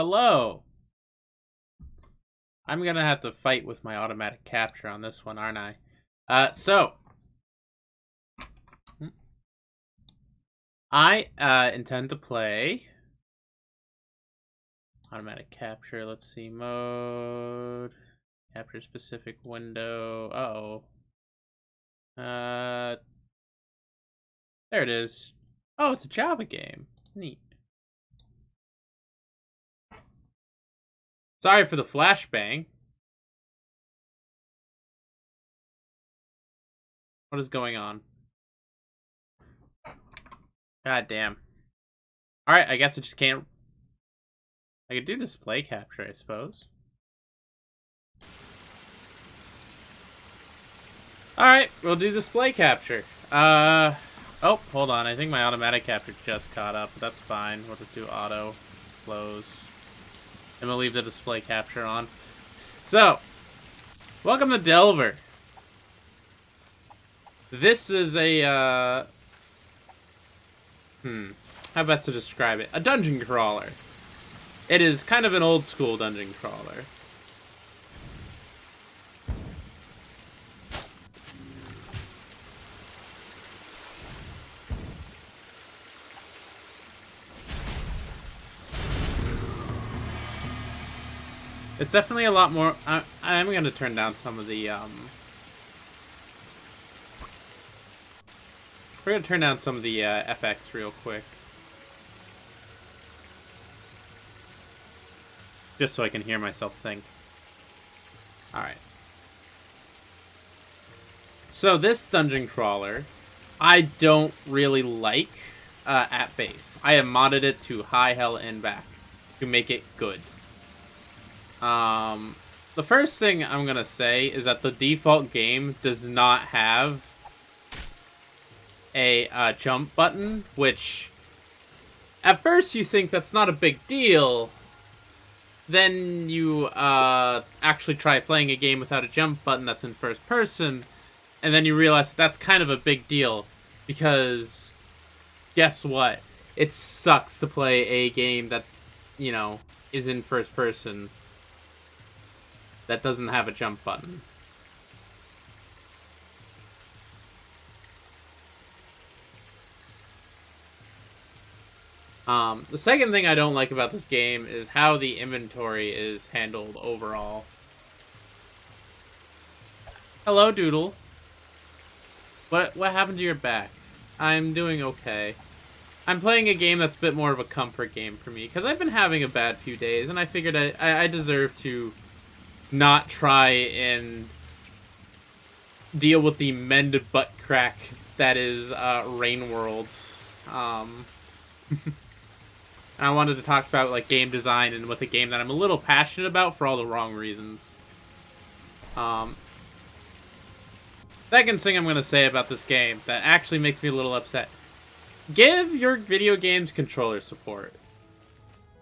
Hello! I'm gonna have to fight with my automatic capture on this one, aren't I? I intend to play automatic capture. Let's see, mode, capture specific window. There it is. Oh, it's a Java game. Neat. Sorry for the flashbang. What is going on? God damn. Alright, I guess I just can't... I could do display capture, I suppose. Alright, we'll do display capture. Oh, hold on. I think my automatic capture just caught up, but that's fine. We'll just do auto, close. And we'll leave the display capture on. So, welcome to Delver. This is a, how best to describe it? A dungeon crawler. It is kind of an old school dungeon crawler. It's definitely a lot more... I'm going to turn down some of the, We're going to turn down some of the FX real quick. Just so I can hear myself think. Alright. So this dungeon crawler, I don't really like at base. I have modded it to high hell and back to make it good. The first thing I'm gonna say is that the default game does not have a jump button, which at first you think that's not a big deal. Then you actually try playing a game without a jump button that's in first person, and then you realize that's kind of a big deal, because guess what? It sucks to play a game that, you know, is in first person that doesn't have a jump button. The second thing I don't like about this game is how the inventory is handled overall. Hello, Doodle. What happened to your back? I'm doing okay. I'm playing a game that's a bit more of a comfort game for me, because I've been having a bad few days, and I figured I deserve to not try and deal with the mended butt crack that is Rain World. And I wanted to talk about like game design and with a game that I'm a little passionate about for all the wrong reasons. Second thing I'm going to say about this game that actually makes me a little upset. Give your video games controller support.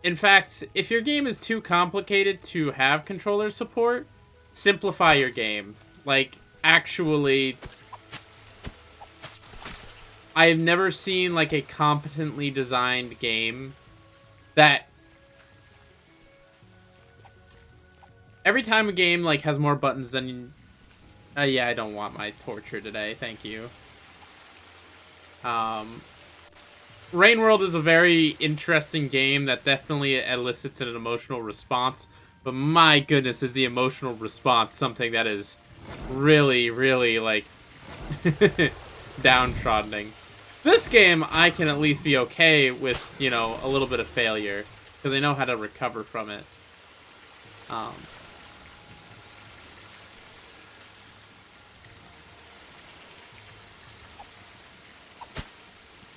In fact, if your game is too complicated to have controller support, simplify your game. Like, actually... I have never seen, like, a competently designed game that... Every time a game, like, has more buttons than... yeah, I don't want my torture today, thank you. Rain World is a very interesting game that definitely elicits an emotional response, but my goodness, is the emotional response something that is really, really, like, downtroddening. This game, I can at least be okay with, you know, a little bit of failure, because I know how to recover from it.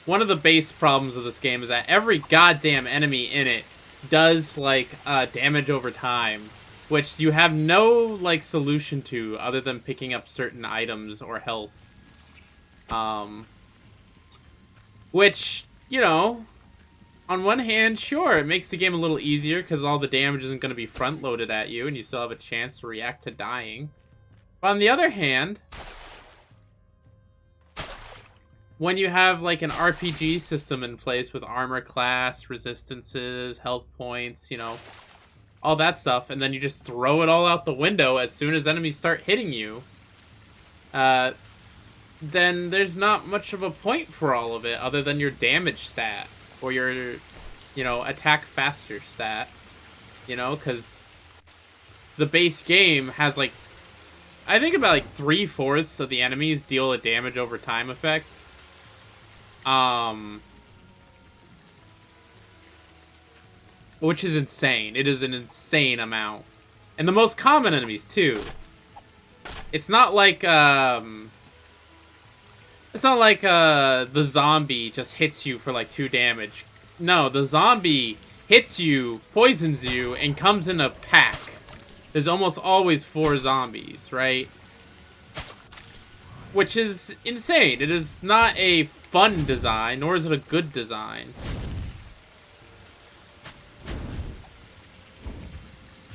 One of the base problems of this game is that every goddamn enemy in it does, like, damage over time, which you have no, like, solution to other than picking up certain items or health. Which, you know, on one hand, sure, it makes the game a little easier because all the damage isn't going to be front-loaded at you and you still have a chance to react to dying. But on the other hand... when you have like an RPG system in place with armor class, resistances, health points, you know, all that stuff, and then you just throw it all out the window as soon as enemies start hitting you, then there's not much of a point for all of it other than your damage stat or your, you know, attack faster stat, you know, because the base game has like, I think about like 3/4 of the enemies deal a damage over time effect. Which is insane. It is an insane amount. And the most common enemies too. It's not like the zombie just hits you for like 2 damage. No, the zombie hits you, poisons you, and comes in a pack. There's almost always 4 zombies, right? Which is insane. It is not a fun design, nor is it a good design.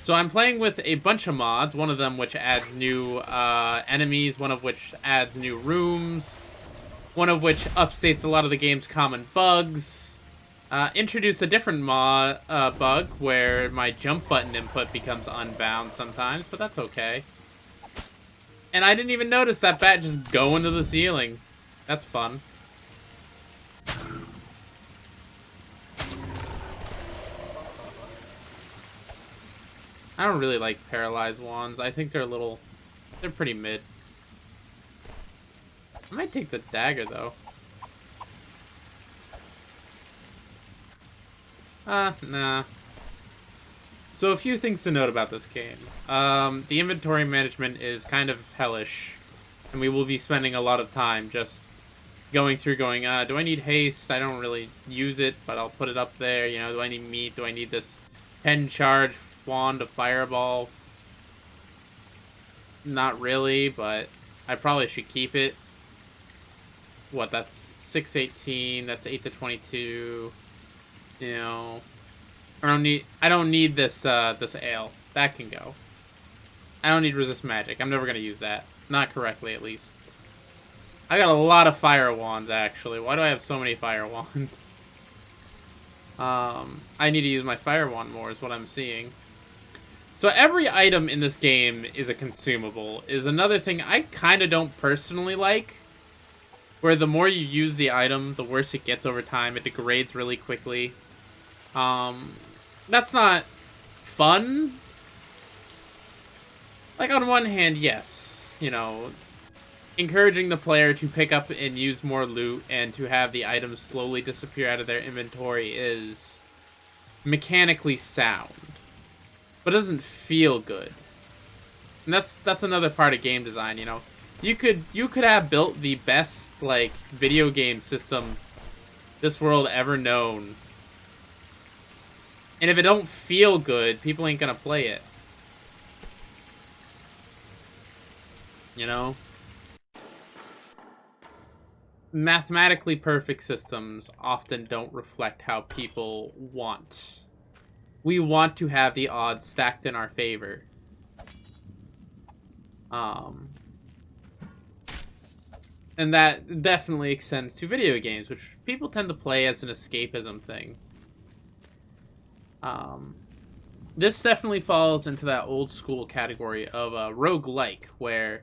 So I'm playing with a bunch of mods, one of them which adds new enemies, one of which adds new rooms, one of which updates a lot of the game's common bugs. Introduce a different bug where my jump button input becomes unbound sometimes, but that's okay. And I didn't even notice that bat just go into the ceiling. That's fun. I don't really like paralyzed wands. I think they're pretty mid. I might take the dagger though. Nah. So a few things to note about this game. The inventory management is kind of hellish, and we will be spending a lot of time just going through do I need haste? I don't really use it, but I'll put it up there. You know, do I need meat? Do I need this 10 charge wand of fireball? Not really, but I probably should keep it. What, that's 618, that's 8 to 22. You know, I don't need this this ale. That can go. I don't need resist magic. I'm never gonna use that. Not correctly, at least. I got a lot of fire wands, actually. Why do I have so many fire wands? I need to use my fire wand more, is what I'm seeing. So every item in this game is a consumable, is another thing I kind of don't personally like. Where the more you use the item, the worse it gets over time. It degrades really quickly. That's not fun. Like, on one hand, yes, you know, encouraging the player to pick up and use more loot and to have the items slowly disappear out of their inventory is mechanically sound. But it doesn't feel good. And that's another part of game design, you know. You could have built the best, like, video game system this world ever known. And if it don't feel good, people ain't gonna play it. You know? Mathematically perfect systems often don't reflect how people want. We want to have the odds stacked in our favor. And that definitely extends to video games, which people tend to play as an escapism thing. This definitely falls into that old school category of a roguelike, where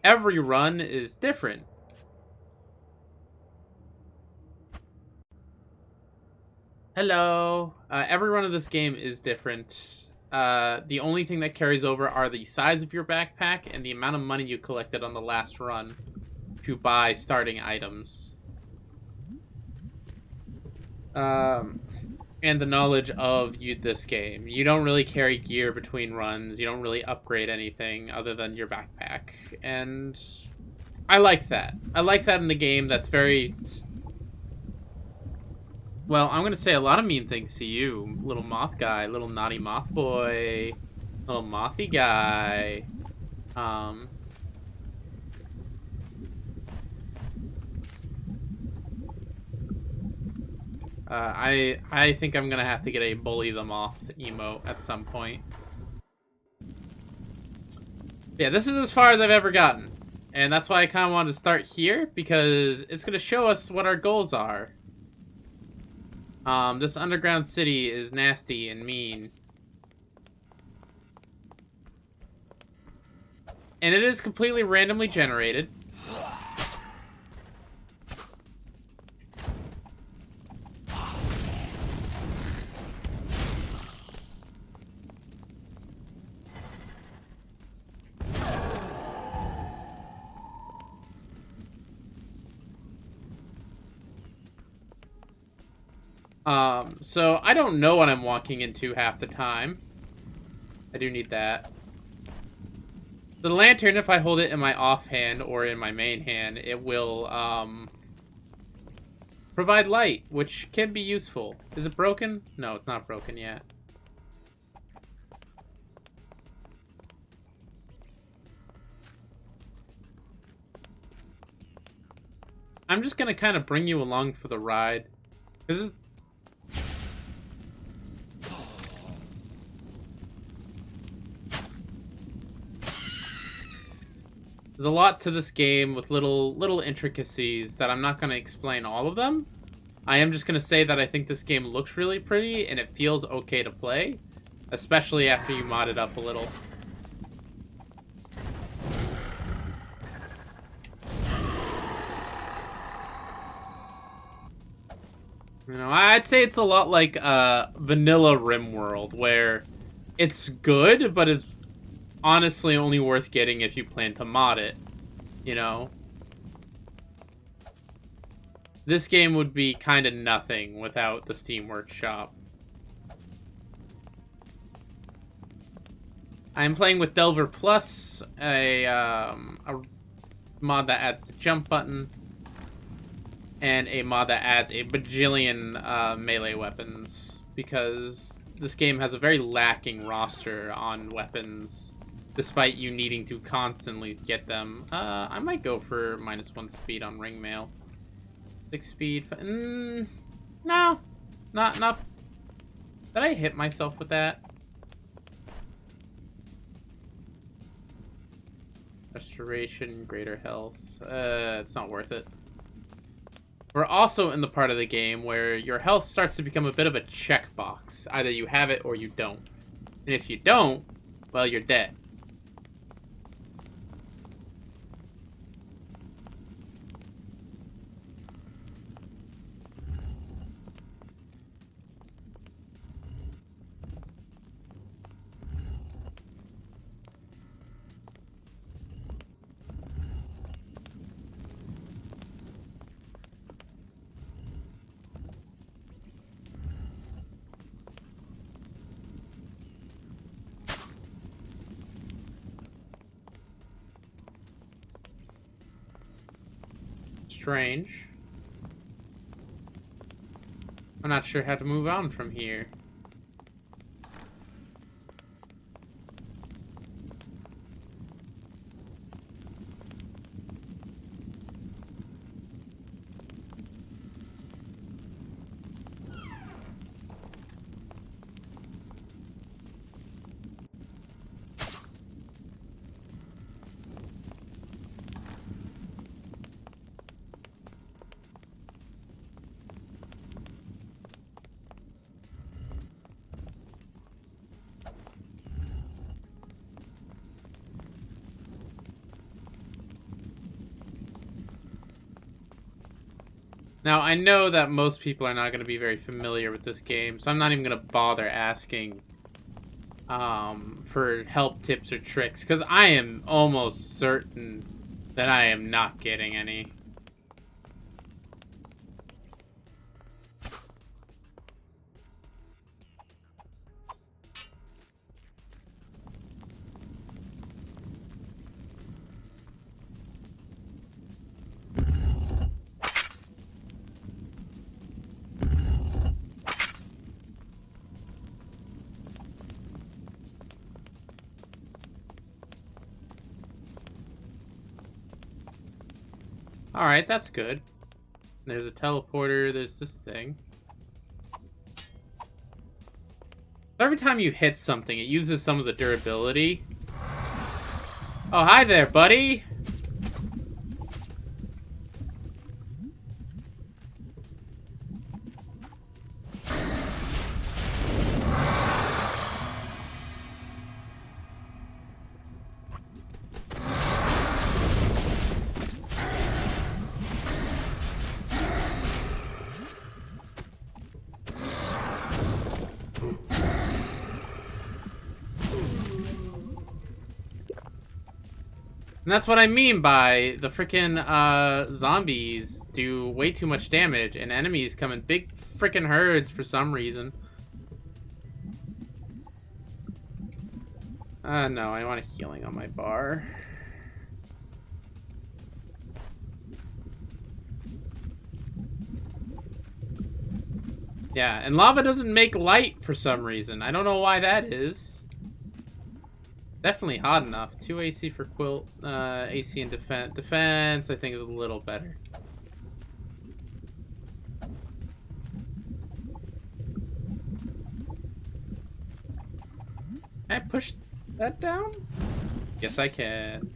every run is different. Hello. Every run of this game is different. The only thing that carries over are the size of your backpack and the amount of money you collected on the last run to buy starting items. And the knowledge of this game. You don't really carry gear between runs. You don't really upgrade anything other than your backpack. And I like that. I like that in the game. That's very... Well, I'm going to say a lot of mean things to you, little moth guy, little naughty moth boy, little mothy guy. I think I'm gonna have to get a bully the moth emote at some point. Yeah, this is as far as I've ever gotten. And that's why I kind of wanted to start here, because it's going to show us what our goals are. This underground city is nasty and mean. And it is completely randomly generated. So I don't know what I'm walking into half the time. I do need that. The lantern, if I hold it in my offhand or in my main hand, it will, provide light, which can be useful. Is it broken? No, it's not broken yet. I'm just gonna kind of bring you along for the ride. This is... There's a lot to this game with little intricacies that I'm not going to explain all of them. I am just going to say that I think this game looks really pretty and it feels okay to play, especially after you mod it up a little. You know, I'd say it's a lot like vanilla RimWorld, where it's good, but it's honestly only worth getting if you plan to mod it, you know? This game would be kind of nothing without the Steam Workshop. I'm playing with Delver Plus, a mod that adds the jump button, and a mod that adds a bajillion melee weapons, because this game has a very lacking roster on weapons, despite you needing to constantly get them. I might go for -1 speed on ring mail. 6 speed. No. Not. Did I hit myself with that? Restoration, greater health. It's not worth it. We're also in the part of the game where your health starts to become a bit of a checkbox. Either you have it or you don't. And if you don't, well, you're dead. Strange. I'm not sure how to move on from here. Now, I know that most people are not going to be very familiar with this game, so I'm not even going to bother asking for help, tips, or tricks, because I am almost certain that I am not getting any. Alright, that's good. There's a teleporter, there's this thing. Every time you hit something, it uses some of the durability. Oh, hi there, buddy! And that's what I mean by the freaking zombies do way too much damage, and enemies come in big freaking herds for some reason. No, I want a healing on my bar. Yeah, and lava doesn't make light for some reason. I don't know why that is. Definitely hot enough. 2 AC for Quilt. AC and defense. Defense, I think, is a little better. Can I push that down? Yes, I can.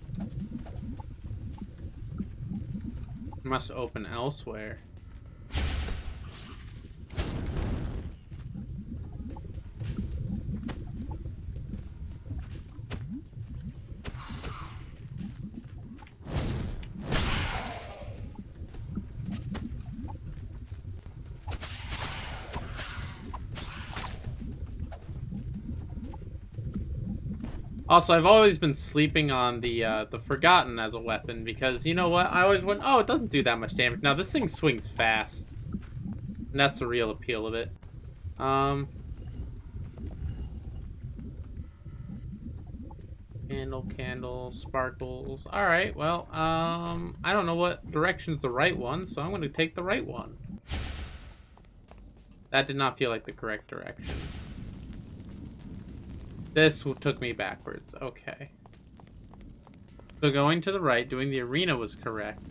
Must open elsewhere. Also, I've always been sleeping on the Forgotten as a weapon because, you know what? I always went, oh, it doesn't do that much damage. Now, this thing swings fast. And that's the real appeal of it. Candle, sparkles. Alright, well, I don't know what direction's the right one, so I'm going to take the right one. That did not feel like the correct direction. This took me backwards. Okay. So going to the right, doing the arena was correct.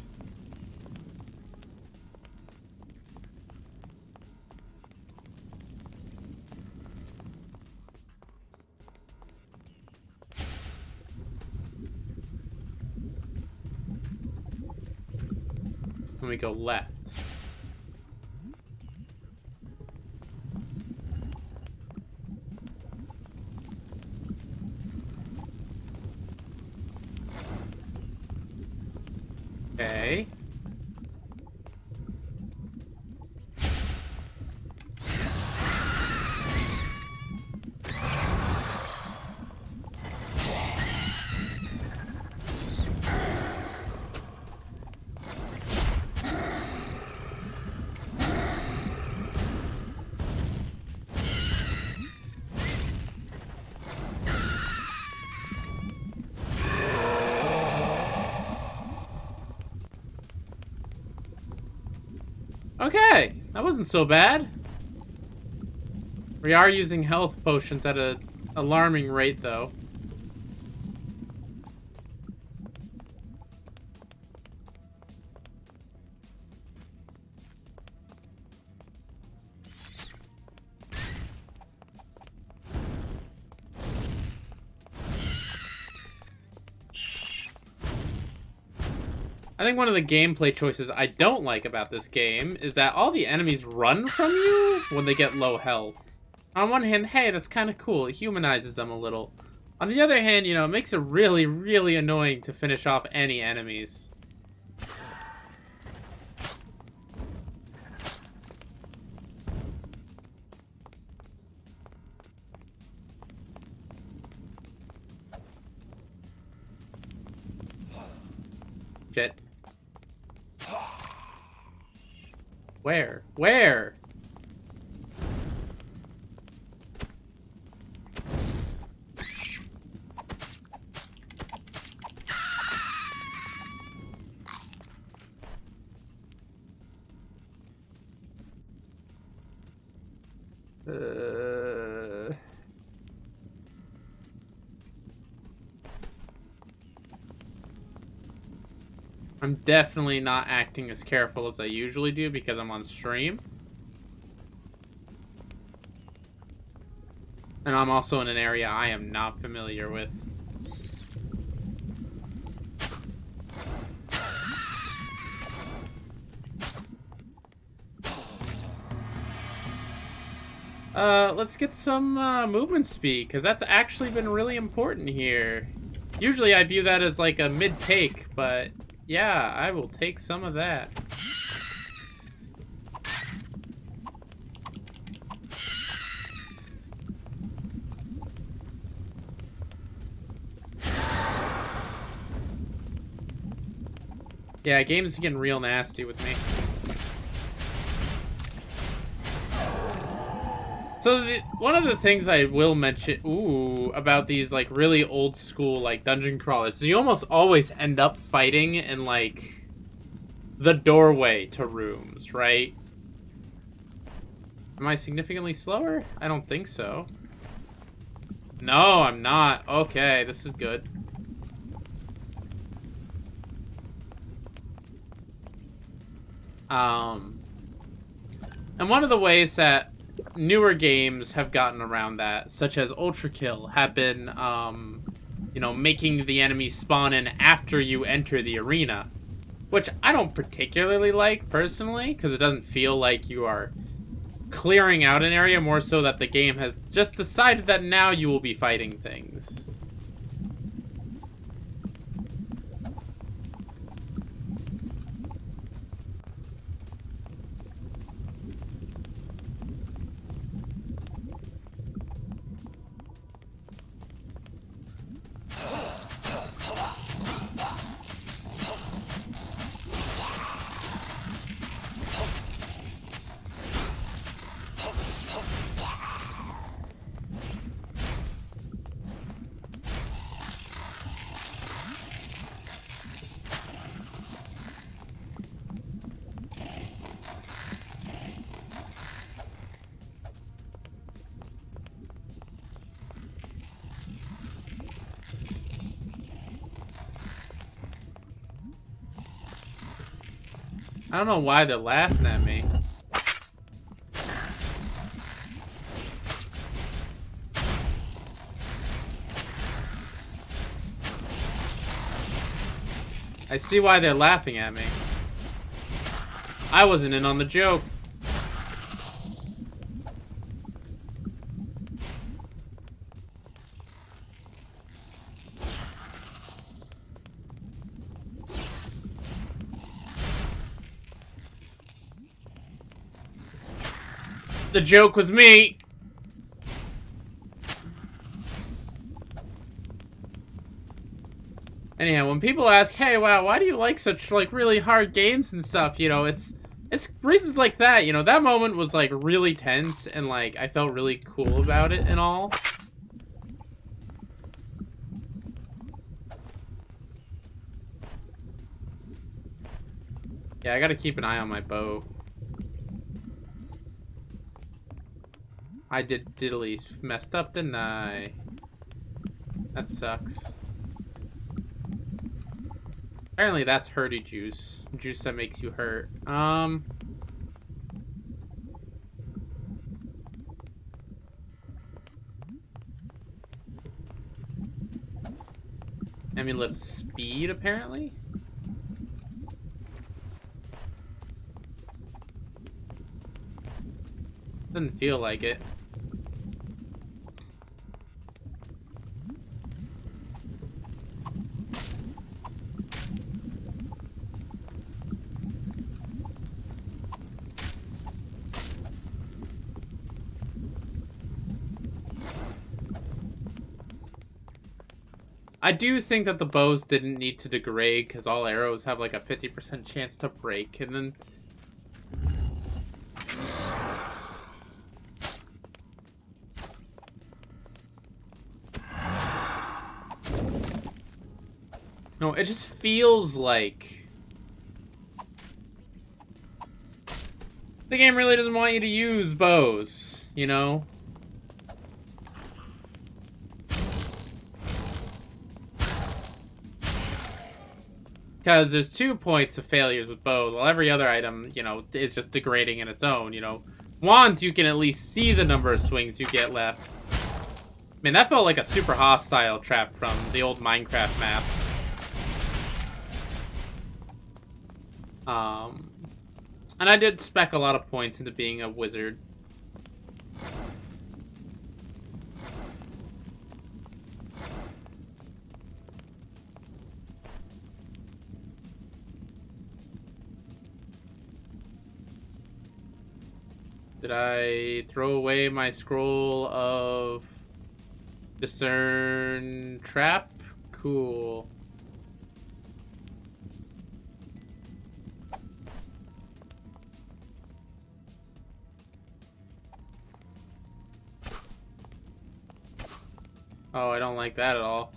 Let me go left. Okay. Okay, that wasn't so bad. We are using health potions at an alarming rate, though. I think one of the gameplay choices I don't like about this game is that all the enemies run from you when they get low health. On one hand, hey, that's kind of cool. It humanizes them a little. On the other hand, you know, it makes it really, really annoying to finish off any enemies. Shit. Where? Where? I'm definitely not acting as careful as I usually do because I'm on stream. And I'm also in an area I am not familiar with. Let's get some movement speed, because that's actually been really important here. Usually I view that as like a mid-take, but yeah, I will take some of that. Yeah, games are getting real nasty with me. So one of the things I will mention, about these like really old school like dungeon crawlers, is you almost always end up fighting in like the doorway to rooms, right? Am I significantly slower? I don't think so. No, I'm not. Okay, this is good. And one of the ways that newer games have gotten around that, such as Ultra Kill, have been, you know, making the enemies spawn in after you enter the arena. Which I don't particularly like, personally, because it doesn't feel like you are clearing out an area, more so that the game has just decided that now you will be fighting things. I don't know why they're laughing at me. I see why they're laughing at me. I wasn't in on the joke. The joke was me. Anyhow, when people ask, "Hey, wow, why do you like such like really hard games and stuff?" You know, it's reasons like that. You know, that moment was like really tense and like I felt really cool about it and all. Yeah, I gotta keep an eye on my bow. I did diddly messed up, didn't I? That sucks. Apparently that's hurty juice. Juice that makes you hurt. Amulet of speed, apparently? Doesn't feel like it. I do think that the bows didn't need to degrade because all arrows have like a 50% chance to break, and then no, it just feels like the game really doesn't want you to use bows, you know? Because there's 2 points of failures with bows, while every other item, you know, is just degrading in its own, you know. Wands, you can at least see the number of swings you get left. Man, that felt like a super hostile trap from the old Minecraft maps. And I did spec a lot of points into being a wizard. Did I throw away my scroll of discern trap? Cool. Oh, I don't like that at all.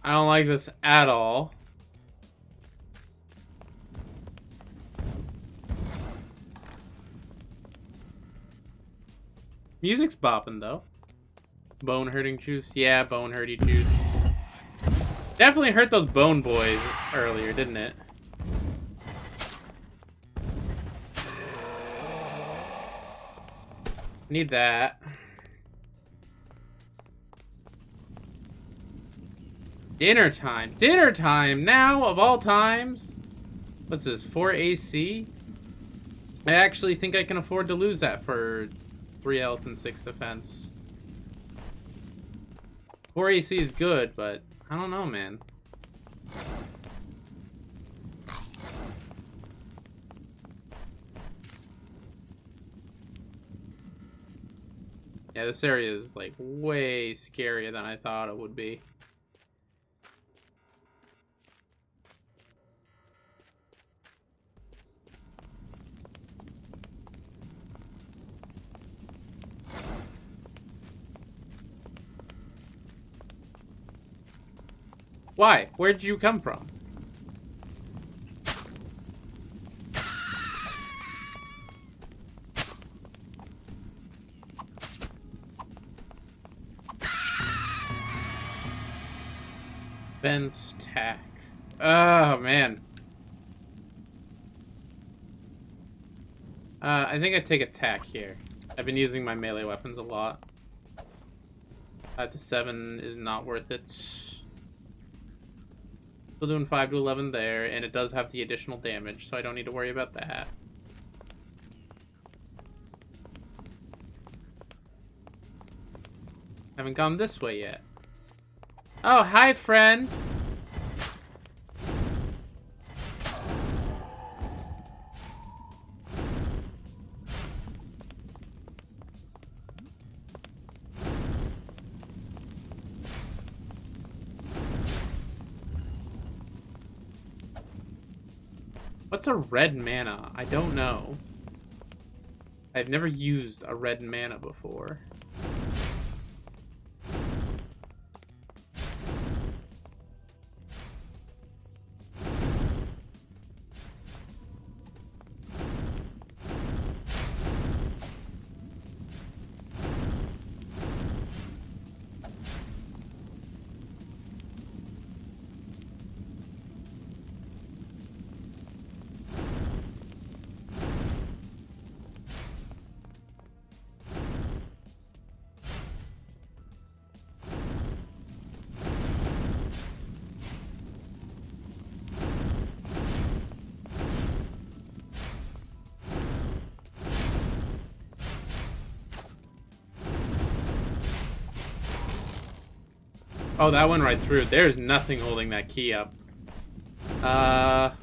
I don't like this at all. Music's bopping, though. Bone hurting juice? Yeah, bone hurty juice. Definitely hurt those bone boys earlier, didn't it? Need that. Dinner time. Dinner time now, of all times. What's this, 4 AC? I actually think I can afford to lose that for 3 health and 6 defense. 4 AC is good, but I don't know, man. Yeah, this area is like way scarier than I thought it would be. Why? Where'd you come from? Fence tack. Oh, man. I think I'd take attack here. I've been using my melee weapons a lot. 5 to 7 is not worth it. Still doing 5 to 11 there, and it does have the additional damage, so I don't need to worry about that. Haven't gone this way yet. Oh, hi, friend! What's a red mana? I don't know. I've never used a red mana before. Oh, that went right through. There's nothing holding that key up. I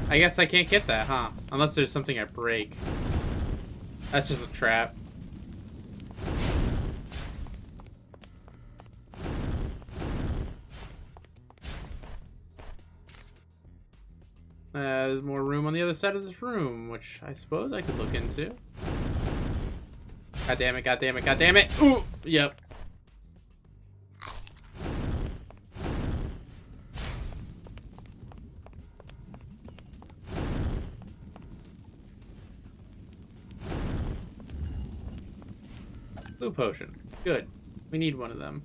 guess I can't get that, huh? Unless there's something I break. That's just a trap. There's more room on the other side of this room, which I suppose I could look into. God damn it, god damn it, god damn it! Ooh! Yep. Blue potion. Good. We need one of them.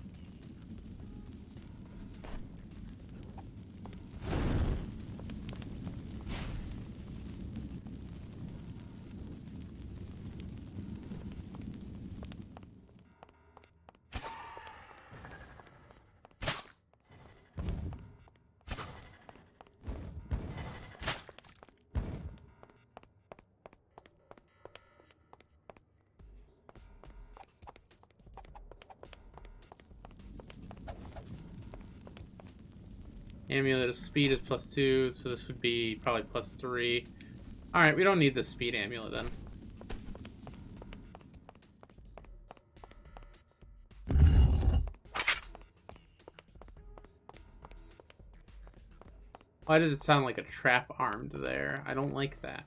Amulet of speed is +2, so this would be probably +3. Alright, we don't need the speed amulet then. Why did it sound like a trap armed there? I don't like that.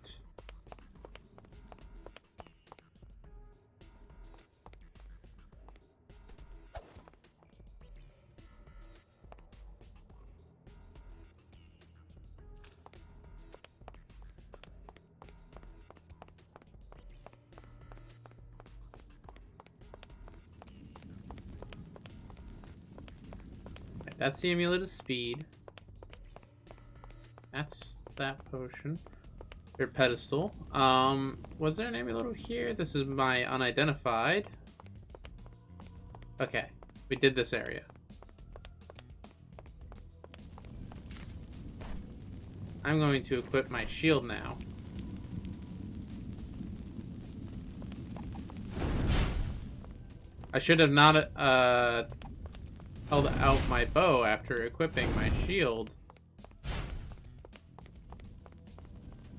That's the amulet of speed. That's that potion. Or pedestal. Was there an amulet over here? This is my unidentified. Okay, we did this area. I'm going to equip my shield now. I should have not held out my bow after equipping my shield.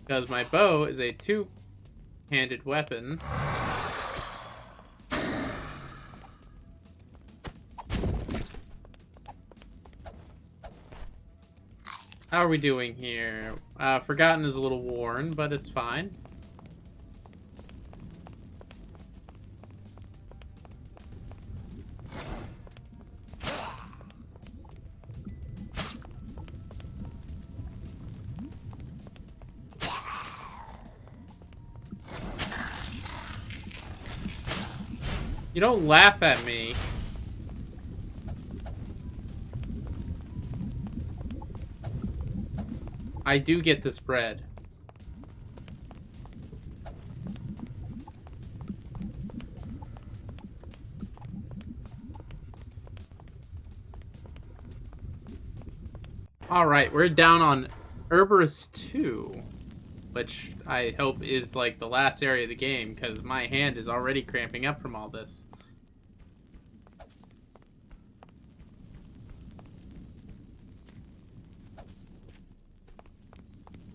Because my bow is a two-handed weapon. How are we doing here? Forgotten is a little worn, but it's fine. You don't laugh at me. I do get this bread. Alright, we're down on Herberus 2. Which I hope is like the last area of the game, because my hand is already cramping up from all this.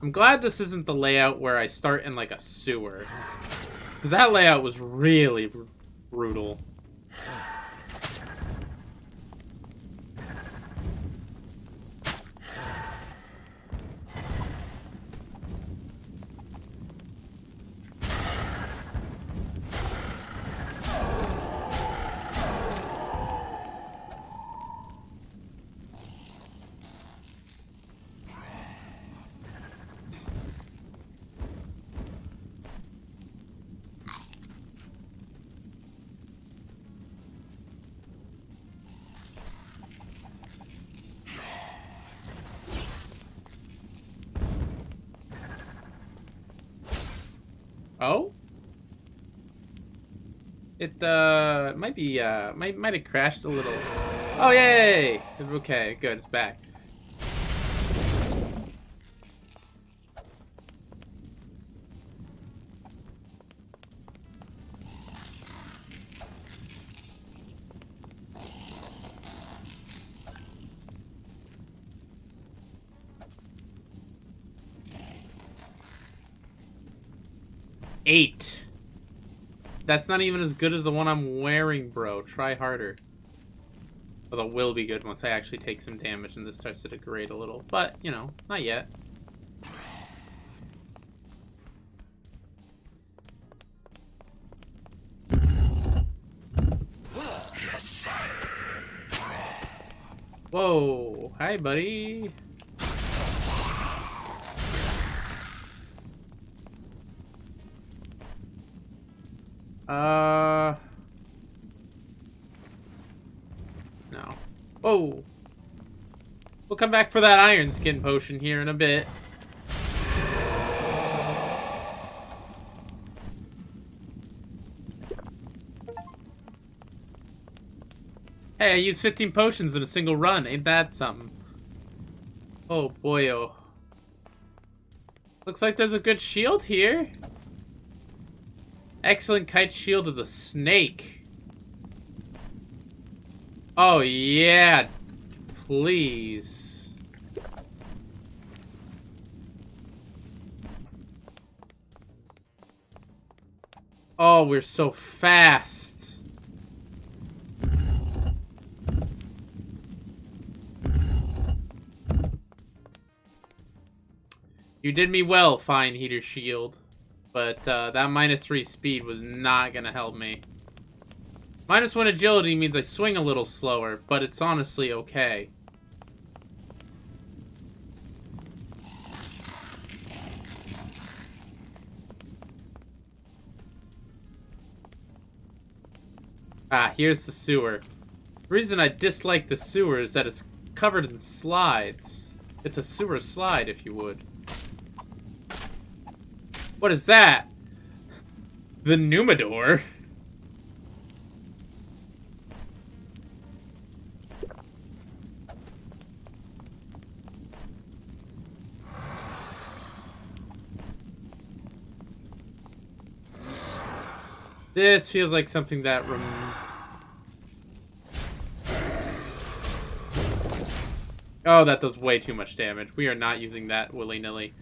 I'm glad this isn't the layout where I start in like a sewer. Because that layout was really brutal. Oh? It might be might have crashed a little. Oh yay! Okay, good, it's back. Eight. That's not even as good as the one I'm wearing, bro. Try harder. Although it will be good once I actually take some damage and this starts to degrade a little. But, you know, not yet. Whoa. Hi, buddy. No. Whoa. We'll come back for that iron skin potion here in a bit. Hey, I used 15 potions in a single run. Ain't that something? Oh, boy, oh. Looks like there's a good shield here. Excellent kite shield of the snake. Oh, yeah. Please. Oh, we're so fast. You did me well, fine heater shield. But that -3 speed was not gonna help me. -1 agility means I swing a little slower, but it's honestly okay. Ah, here's the sewer. The reason I dislike the sewer is that it's covered in slides. It's a sewer slide, if you would. What is that? The Numador? This feels like something that oh, that does way too much damage. We are not using that willy-nilly.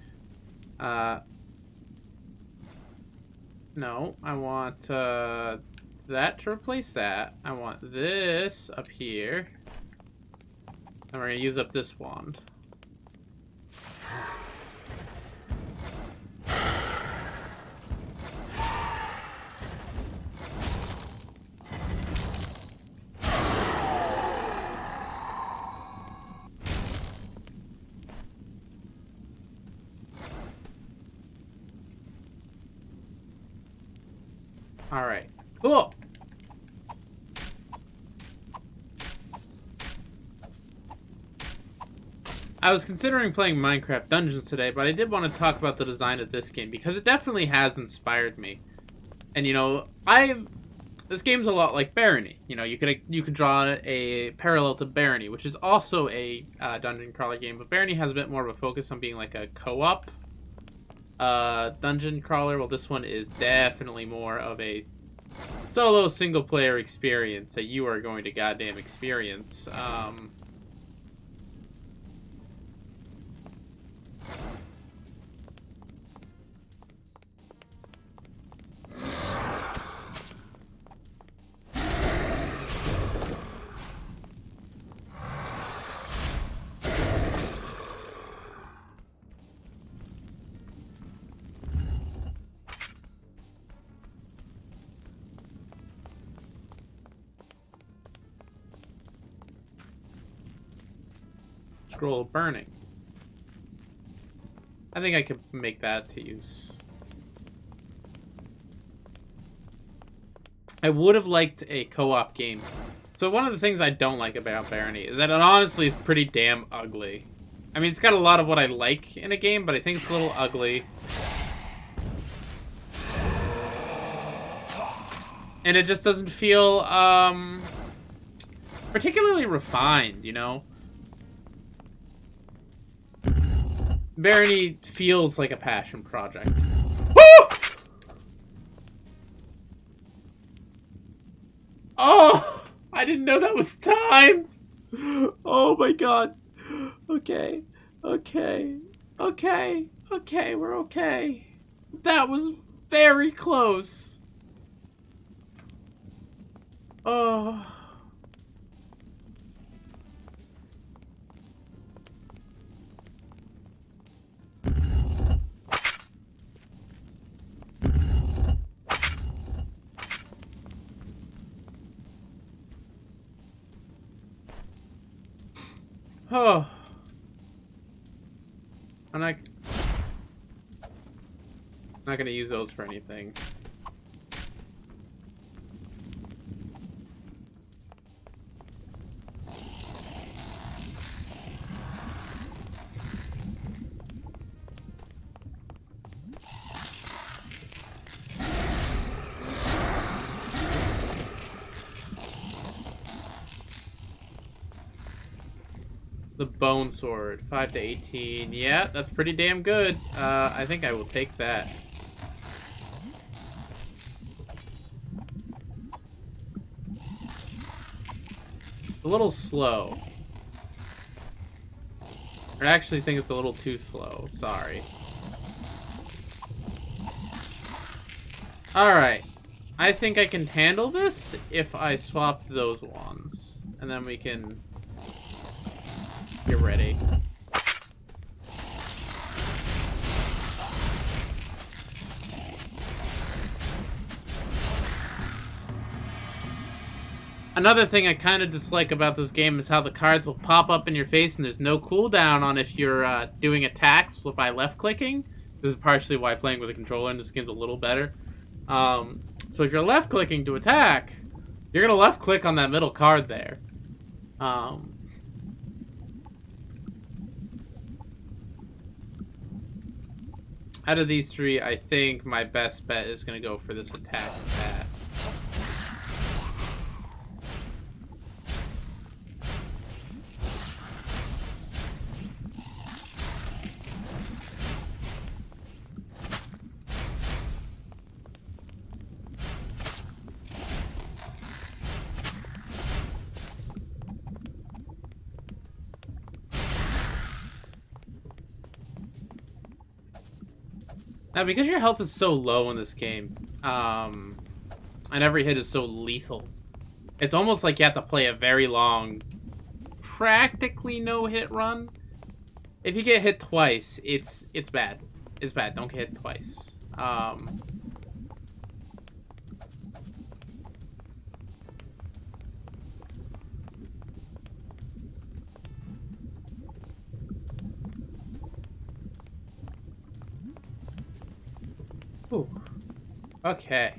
No, I want that to replace that. I want this up here. And we're gonna use up this wand. Alright. Cool! I was considering playing Minecraft Dungeons today, but I did want to talk about the design of this game, because it definitely has inspired me. And, you know, this game's a lot like Barony. You know, you could draw a parallel to Barony, which is also a dungeon crawler game, but Barony has a bit more of a focus on being like a co-op dungeon crawler. Well, this one is definitely more of a solo single-player experience that you are going to goddamn experience. Scroll of Burning. I think I could make that to use. I would have liked a co-op game. So one of the things I don't like about Barony is that it honestly is pretty damn ugly. I mean, it's got a lot of what I like in a game, but I think it's a little ugly. And it just doesn't feel, particularly refined, you know? Barony feels like a passion project. Woo! Oh! I didn't know that was timed! Oh my god. Okay. Okay. Okay. Okay, we're okay. That was very close. Oh... Oh. I'm not gonna use those for anything. The Bone Sword, 5 to 18. Yeah, that's pretty damn good. I think I will take that. A little slow. I actually think it's a little too slow. Sorry. Alright. I think I can handle this if I swap those wands. And then we can get ready. Another thing I kind of dislike about this game is how the cards will pop up in your face and there's no cooldown on if you're doing attacks by left-clicking. This is partially why playing with a controller in this game's a little better. So if you're left-clicking to attack, you're going to left-click on that middle card there. Out of these three, I think my best bet is going to go for this attack path. Now, because your health is so low in this game, and every hit is so lethal, it's almost like you have to play a very long, practically no-hit run. If you get hit twice, it's bad. It's bad. Don't get hit twice. Ooh. Okay.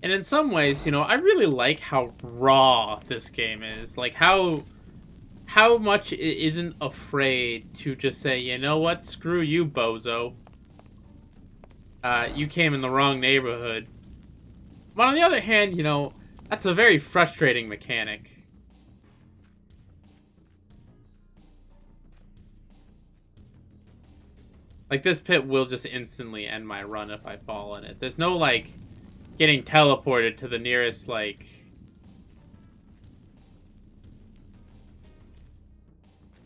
And in some ways, you know, I really like how raw this game is. Like, how much it isn't afraid to just say, you know what, screw you, bozo. You came in the wrong neighborhood. But on the other hand, you know, that's a very frustrating mechanic. Like, this pit will just instantly end my run if I fall in it. There's no, like, getting teleported to the nearest, like...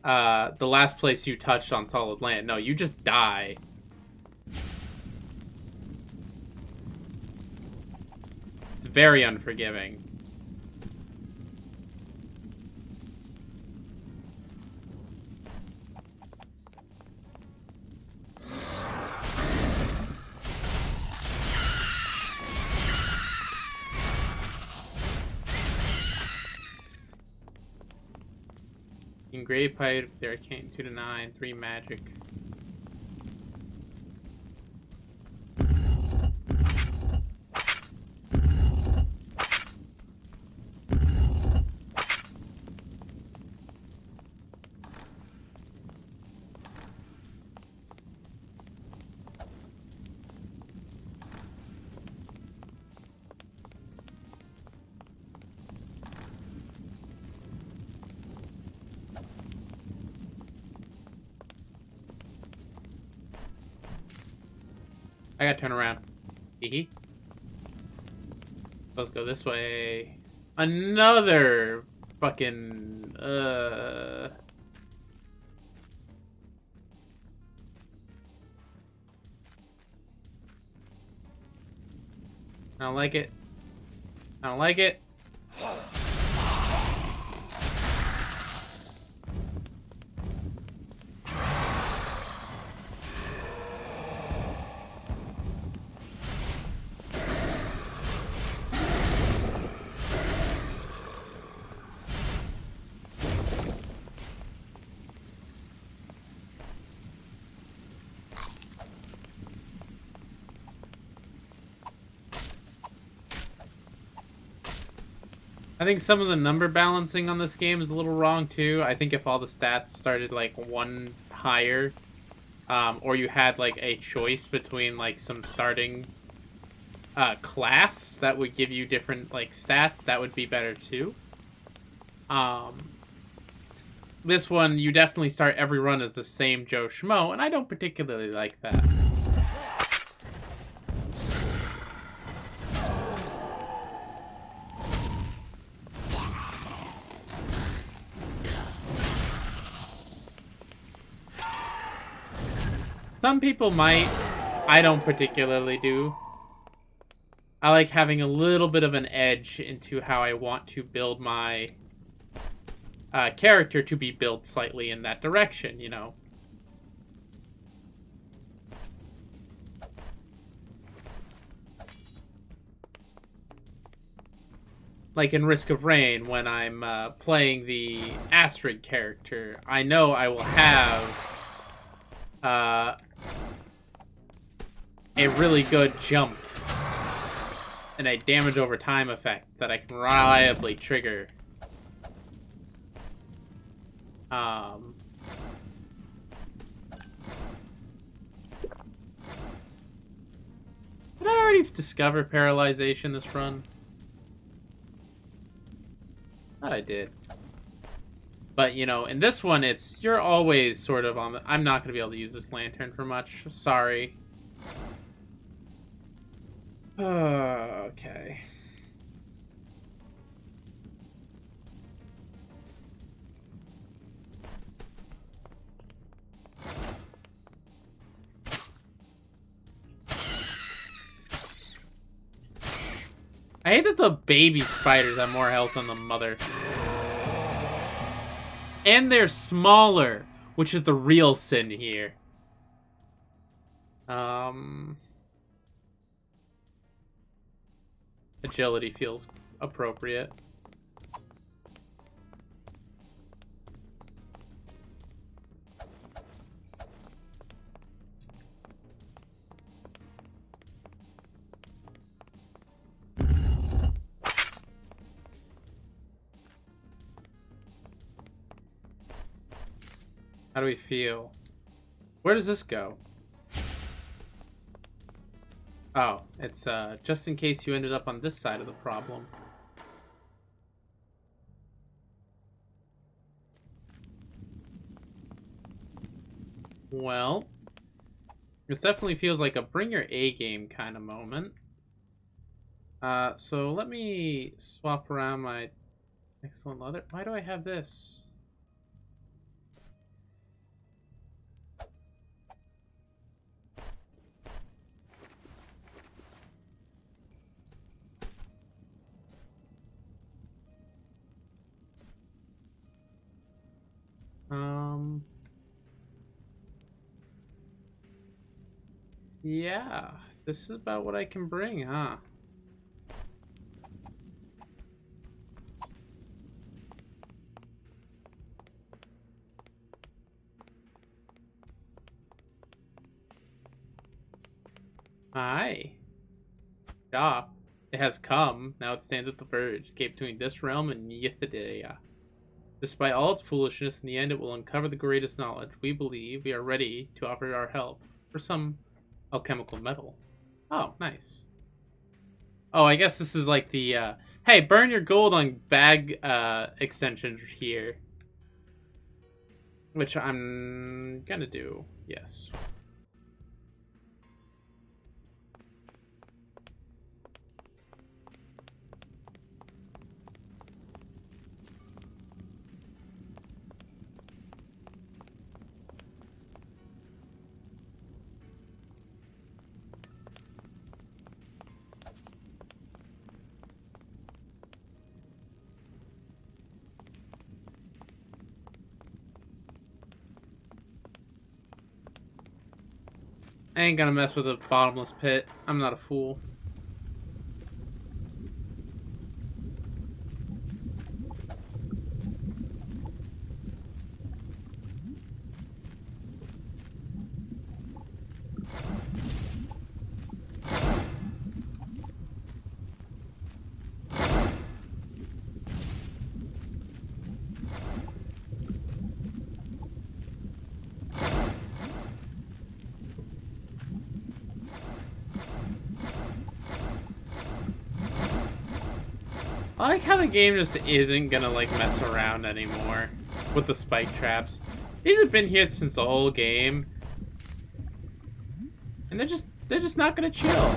the last place you touched on solid land. No, you just die. It's very unforgiving. Engraved pipe, the arcane 2 to 9, 3 magic. I gotta turn around. Hee. Let's go this way. Another fucking I don't like it. I don't like it. I think some of the number balancing on this game is a little wrong too. I think if all the stats started like one higher, or you had like a choice between like some starting class that would give you different like stats, that would be better too. This one, you definitely start every run as the same Joe Schmo, and I don't particularly like that. Some people might. I don't particularly do. I like having a little bit of an edge into how I want to build my character to be built slightly in that direction, you know? Like in Risk of Rain, when I'm playing the Astrid character, I know I will have a really good jump and a damage over time effect that I can reliably trigger. Did I already discover paralyzation this run? Thought I did. But, you know, in this one, you're always sort of on the... I'm not going to be able to use this lantern for much. Sorry. Okay. I hate that the baby spiders have more health than the mother. And they're smaller, which is the real sin here. Agility feels appropriate. How do we feel? Where does this go? Oh, it's just in case you ended up on this side of the problem. Well, this definitely feels like a bring your A game kind of moment. So let me swap around my excellent leather. Why do I have this? Yeah, this is about what I can bring, huh? Hi. Stop. It has come. Now it stands at the verge. Gate between this realm and Yithidea. Despite all its foolishness, in the end it will uncover the greatest knowledge. We believe we are ready to offer our help for some alchemical metal. Oh, nice. Oh, I guess this is like the, hey, burn your gold on bag, extensions here. Which I'm gonna do, yes. I ain't gonna mess with a bottomless pit. I'm not a fool. I like how the game just isn't gonna like mess around anymore with the spike traps. These have been here since the whole game, and they're just not gonna chill.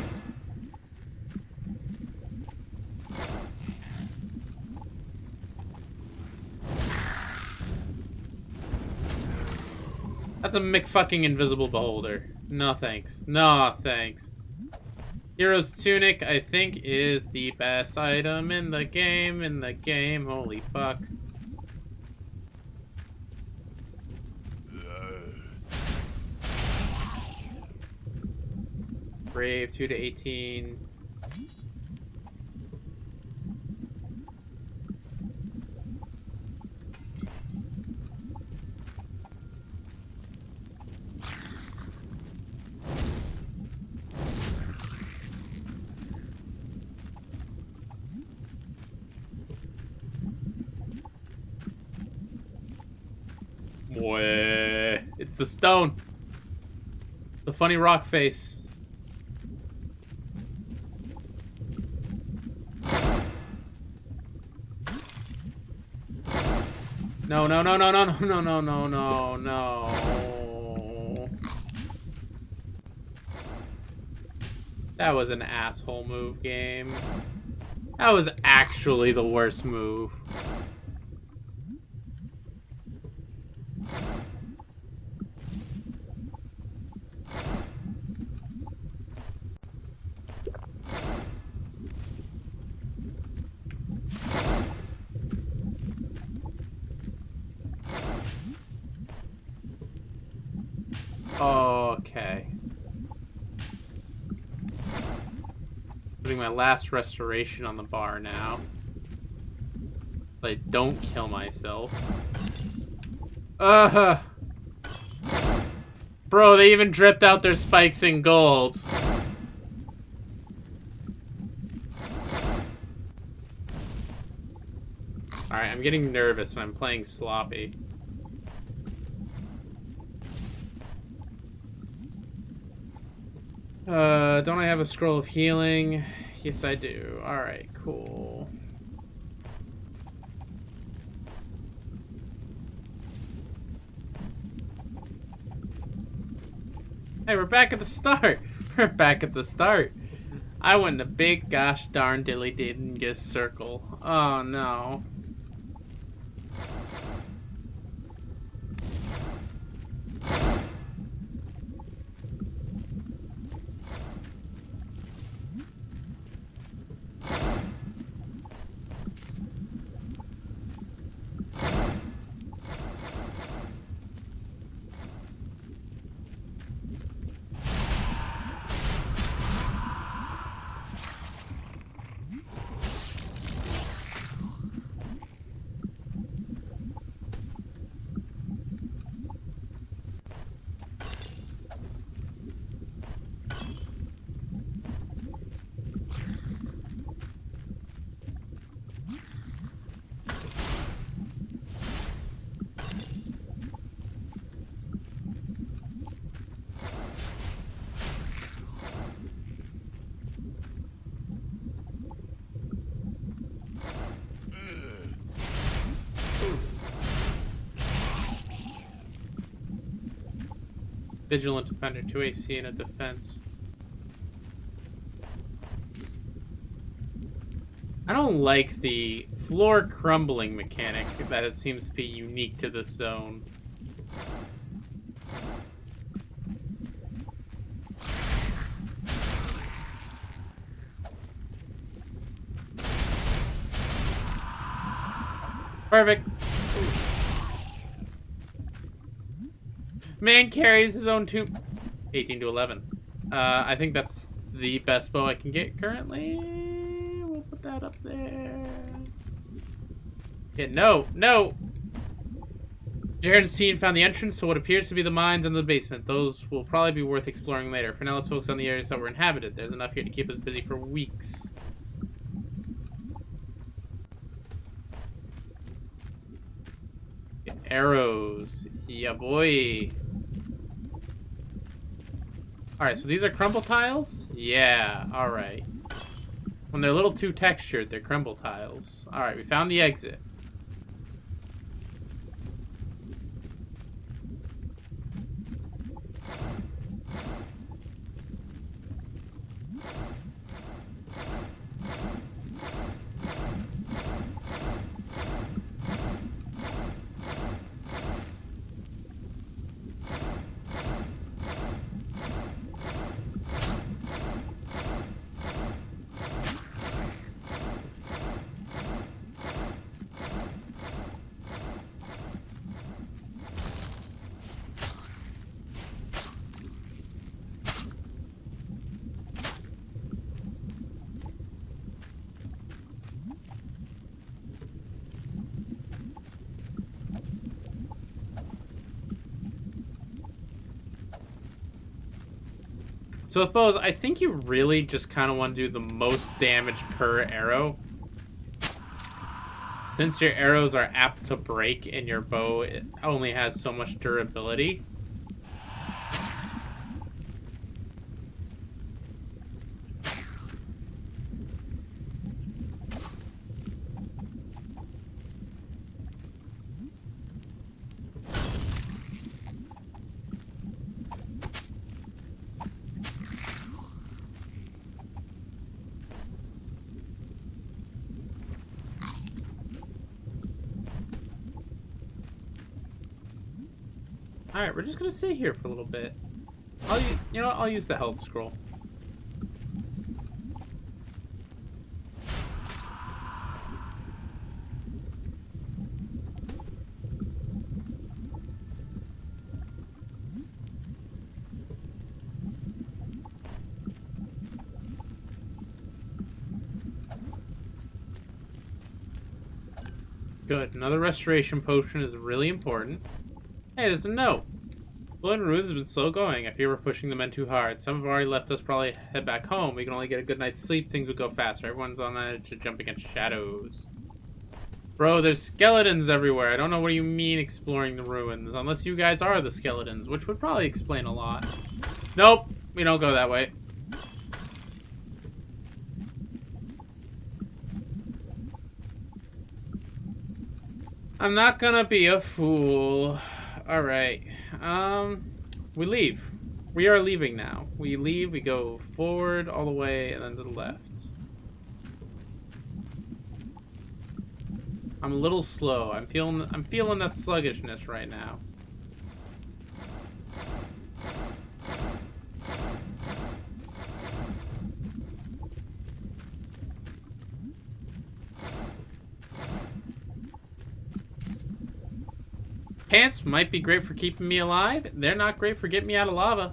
That's a McFucking invisible beholder. No thanks. No thanks. Hero's Tunic, I think, is the best item in the game. Holy fuck. Brave, 2 to 18. Boy, it's the stone. The funny rock face. No, no, no, no, no, no, no, no, no, no, no. That was an asshole move, game. That was actually the worst move. Okay. Putting my last restoration on the bar now. I don't kill myself. Bro, they even dripped out their spikes in gold. Alright, I'm getting nervous and I'm playing sloppy. Don't I have a scroll of healing? Yes, I do. Alright, cool. Hey, we're back at the start. We're back at the start. I went in a big gosh darn dilly dingus circle. Oh no. Vigilant defender, 2 AC and a defense. I don't like the floor crumbling mechanic that it seems to be unique to this zone. Perfect. Man carries his own tomb. 18 to 11. I think that's the best bow I can get currently. We'll put that up there. Yeah, no, no. Jared's team found the entrance to what appears to be the mines in the basement. Those will probably be worth exploring later. For now, let's focus on the areas that were inhabited. There's enough here to keep us busy for weeks. Get arrows. Yeah, boy. Alright, so these are crumble tiles? Yeah, alright. When they're a little too textured, they're crumble tiles. Alright, we found the exit. So with bows, I think you really just kind of want to do the most damage per arrow. Since your arrows are apt to break and your bow it only has so much durability. Alright, we're just gonna sit here for a little bit. I'll use the health scroll. Good. Another restoration potion is really important. Hey, there's a note. Blood and Ruins has been slow going. I fear we're pushing the men too hard. Some have already left us, probably head back home. We can only get a good night's sleep, things would go faster. Everyone's on the edge to jump against shadows. Bro, there's skeletons everywhere. I don't know what you mean exploring the ruins. Unless you guys are the skeletons, which would probably explain a lot. Nope, we don't go that way. I'm not gonna be a fool. Alright. We leave. We are leaving now. We leave, we go forward all the way and then to the left. I'm a little slow. I'm feeling that sluggishness right now. Pants might be great for keeping me alive. They're not great for getting me out of lava.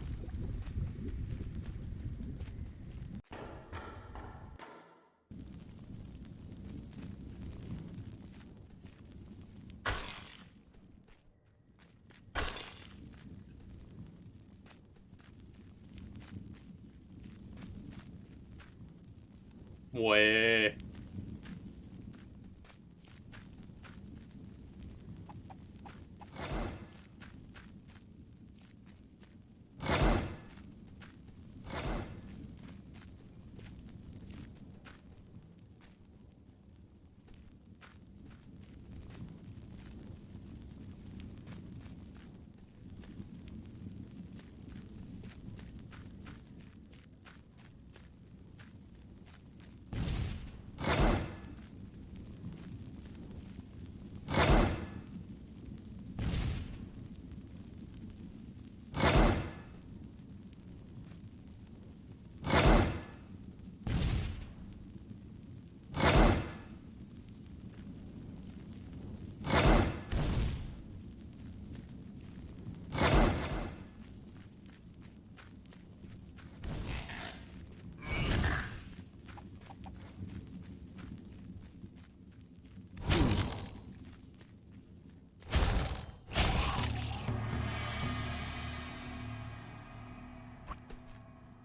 Way.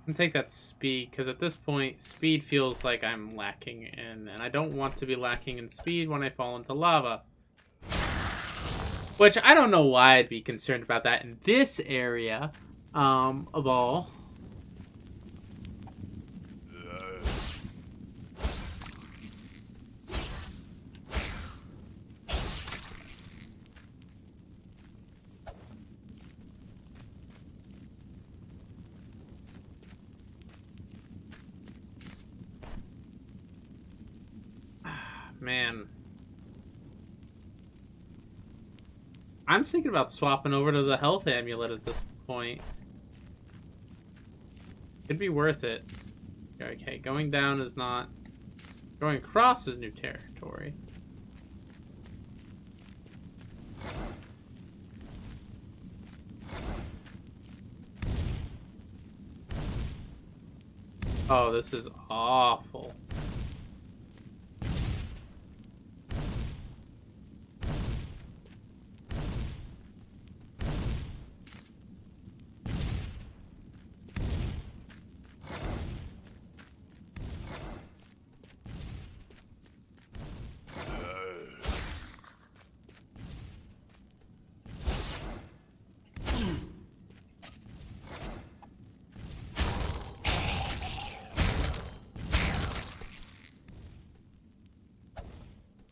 I'm gonna take that speed, because at this point, speed feels like I'm lacking in, and I don't want to be lacking in speed when I fall into lava. Which, I don't know why I'd be concerned about that in this area, of all. Man. I'm thinking about swapping over to the health amulet at this point. Could be worth it. Okay, going down is not... Going across is new territory. Oh, this is awful.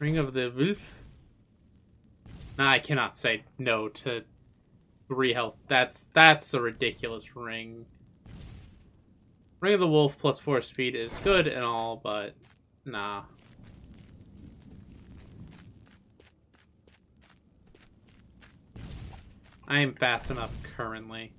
Ring of the Wolf? Nah, I cannot say no to 3 health. That's a ridiculous ring. Ring of the Wolf plus 4 speed is good and all, but nah. I am fast enough currently.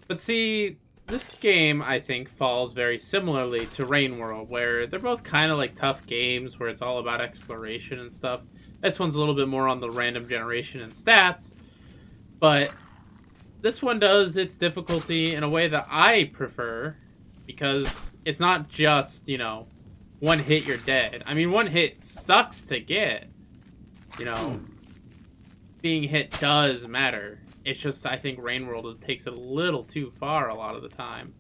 But see, this game, I think, falls very similarly to Rain World, where they're both kind of like tough games where it's all about exploration and stuff. This one's a little bit more on the random generation and stats, but this one does its difficulty in a way that I prefer, because it's not just, you know, one hit you're dead. I mean, one hit sucks to get, you know. Being hit does matter. It's just, I think Rain World takes it a little too far a lot of the time.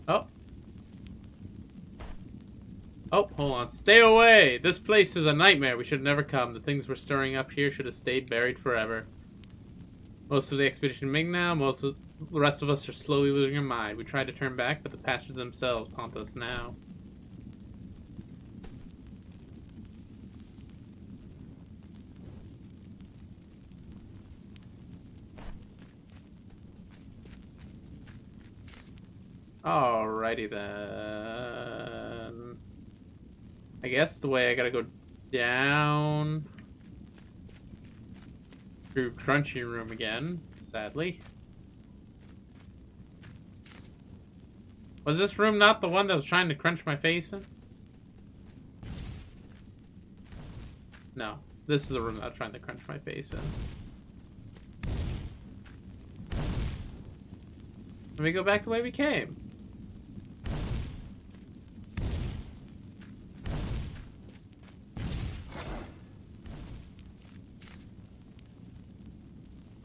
Oh. Oh, hold on. Stay away! This place is a nightmare. We should never come. The things we're stirring up here should have stayed buried forever. Most of the expedition Ming now. Most of the rest of us are slowly losing our mind. We tried to turn back, but the pastures themselves taunt us now. Alrighty then. I guess the way I gotta go down through Crunchy Room again, sadly. Was this room not the one that was trying to crunch my face in? No, this is the room that was trying to crunch my face in. Let me go back the way we came.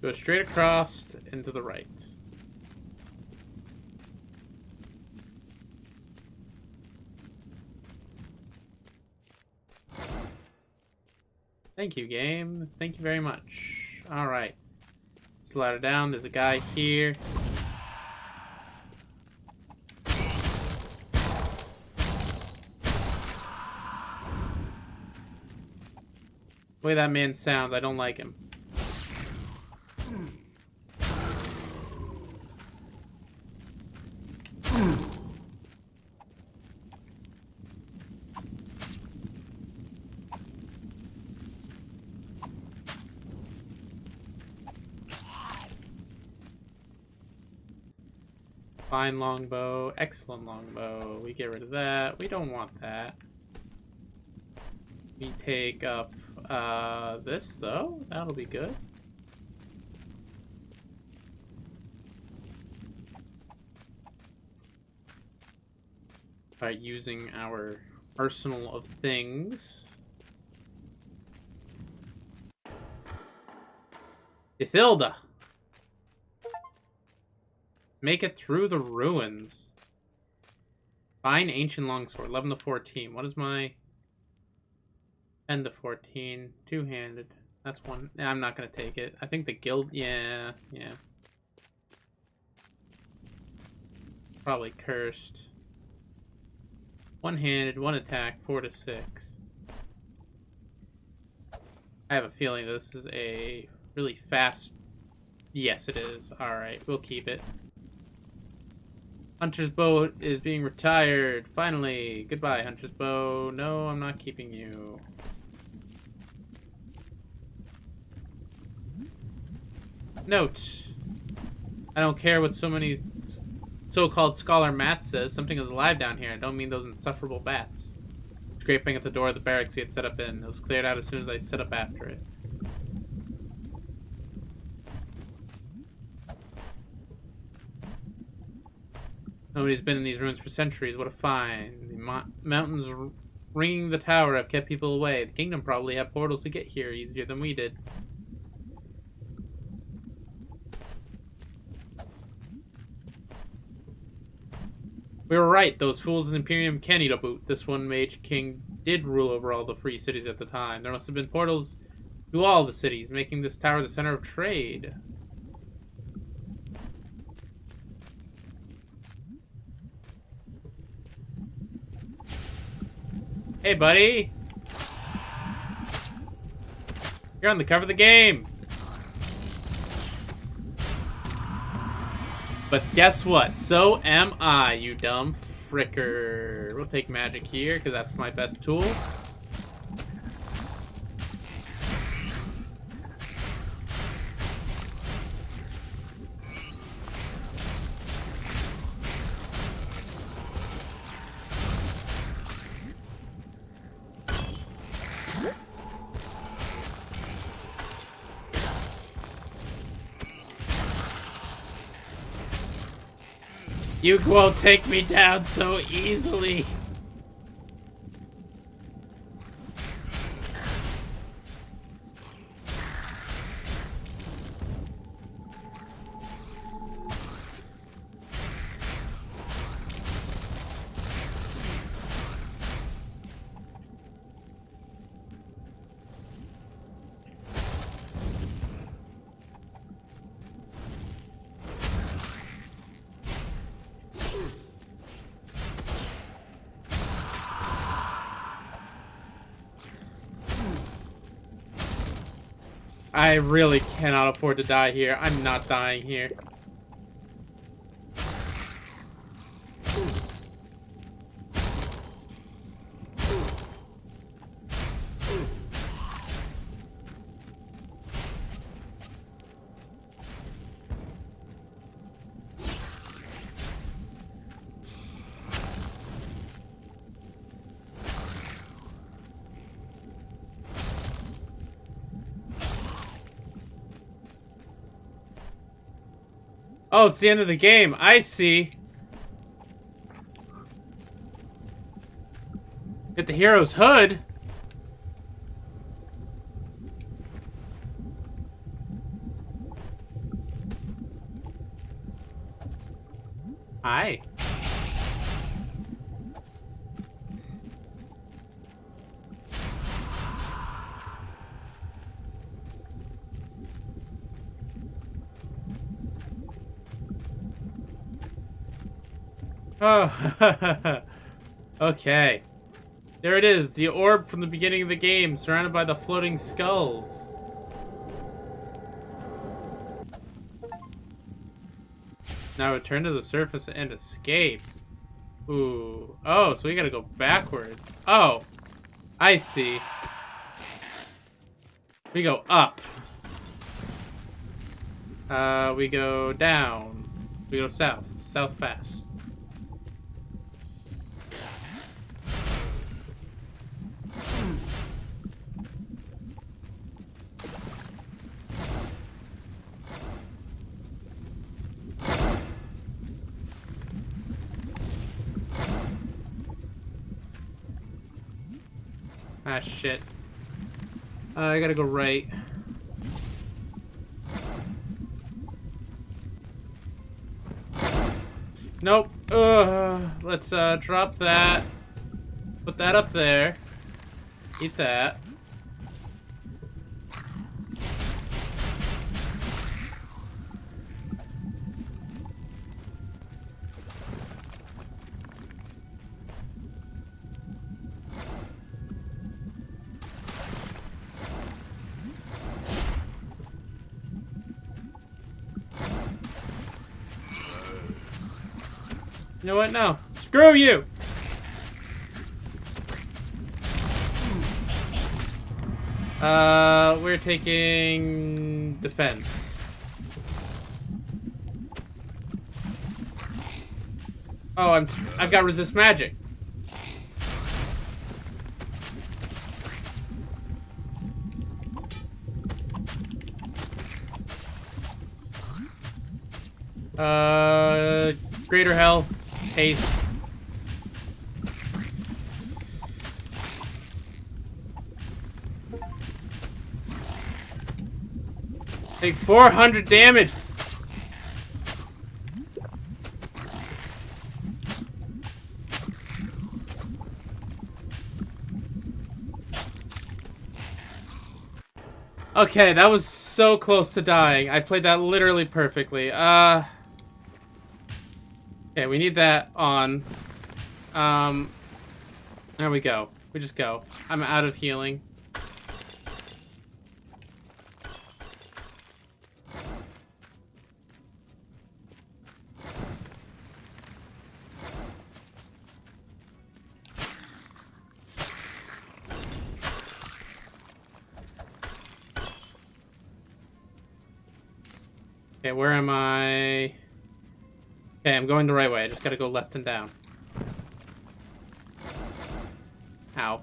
Go straight across and to the right. Thank you, game. Thank you very much. Alright. Let's ladder down. There's a guy here. The way that man sounds, I don't like him. Fine longbow, excellent longbow. We get rid of that. We don't want that. We take up this though. That'll be good. By using our arsenal of things. Ithilda! Make it through the ruins. Fine ancient longsword, 11 to 14. What is my 10 to 14? Two-handed. That's one. I'm not gonna take it. I think the guild. Yeah. Probably cursed. One-handed, one attack, 4 to 6. I have a feeling this is a really fast. Yes, it is. All right, we'll keep it. Hunter's bow is being retired. Finally. Goodbye, Hunter's bow. No, I'm not keeping you. Note. I don't care what so many so-called scholar Matt says. Something is alive down here. I don't mean those insufferable bats. Scraping at the door of the barracks we had set up in. It was cleared out as soon as I set up after it. Nobody's been in these ruins for centuries. What a find. The mountains ringing the tower have kept people away. The kingdom probably had portals to get here easier than we did. We were right. Those fools in Imperium can't eat a boot. This one mage king did rule over all the free cities at the time. There must have been portals to all the cities, making this tower the center of trade. Hey, buddy! You're on the cover of the game! But guess what? So am I, you dumb fricker. We'll take magic here, because that's my best tool. You won't take me down so easily. I really cannot afford to die here. I'm not dying here. Oh, it's the end of the game. I see. Get the hero's hood. Hi. Oh, okay. There it is, the orb from the beginning of the game, surrounded by the floating skulls. Now return to the surface and escape. Ooh. Oh, so we gotta go backwards. Oh, I see. We go up. We go down. We go south. South fast. Ah, shit. I gotta go right. Nope. Let's drop that. Put that up there. Eat that. You know what? No. Screw you! We're taking defense. Oh, I've got resist magic. Greater health, haste. Take 400 damage. Okay, that was so close to dying. I played that literally perfectly. Okay, we need that on. There we go. We just go. I'm out of healing. Okay, where am I? Okay, I'm going the right way. I just gotta go left and down. Ow.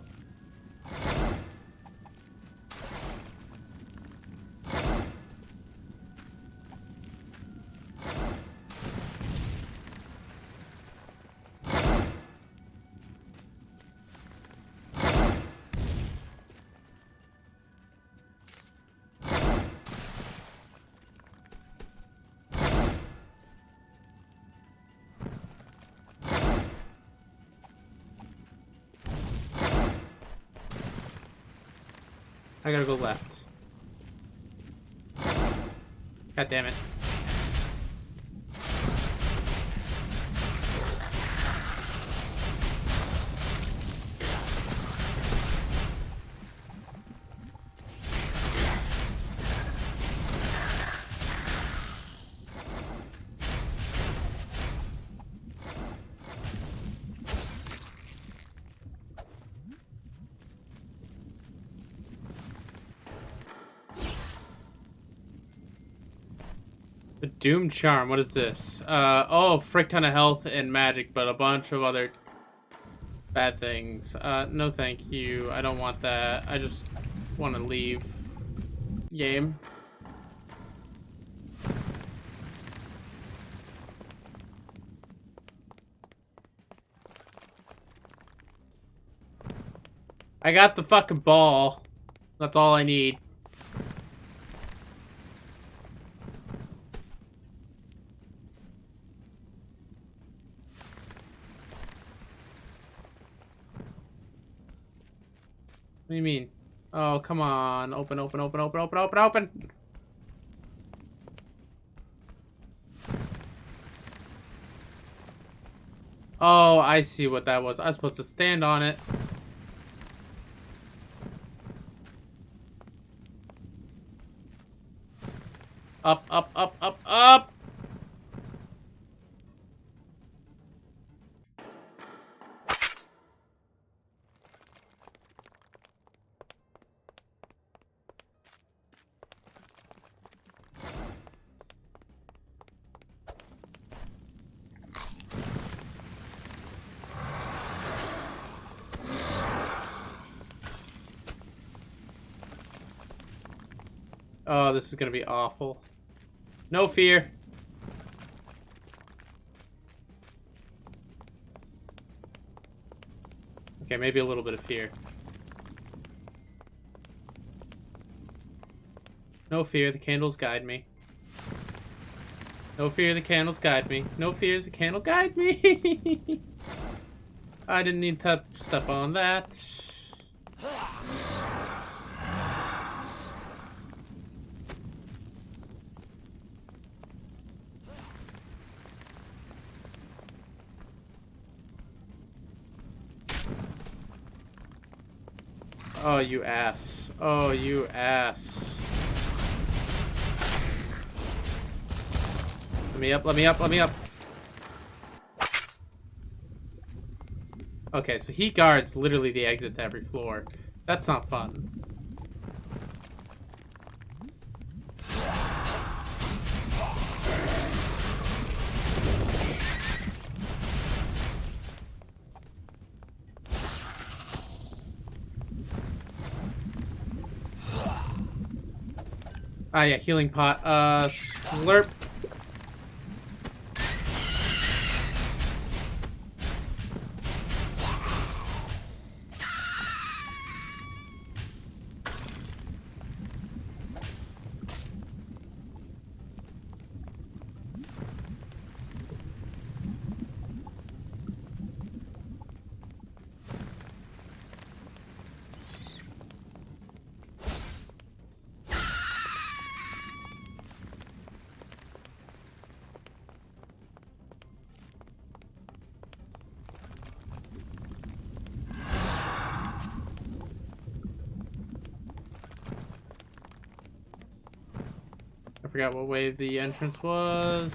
I gotta go left. God damn it. The Doom Charm, what is this? Oh, frick ton of health and magic, but a bunch of other bad things. No thank you. I don't want that. I just want to leave. Game. I got the fucking ball. That's all I need. What do you mean? Oh, come on. Open, open, open, open, open, open, open! Oh, I see what that was. I was supposed to stand on it. Up, up, up, up, up! Oh, this is gonna be awful. No fear. Okay, maybe a little bit of fear. No fear, the candles guide me. No fear, the candles guide me. No fears, the candle guide me. I didn't need to step on that. Oh, you ass. Oh, you ass. Let me up, let me up, let me up. Okay, so he guards literally the exit to every floor. That's not fun. Ah, yeah, healing pot. Slurp. I forgot what way the entrance was.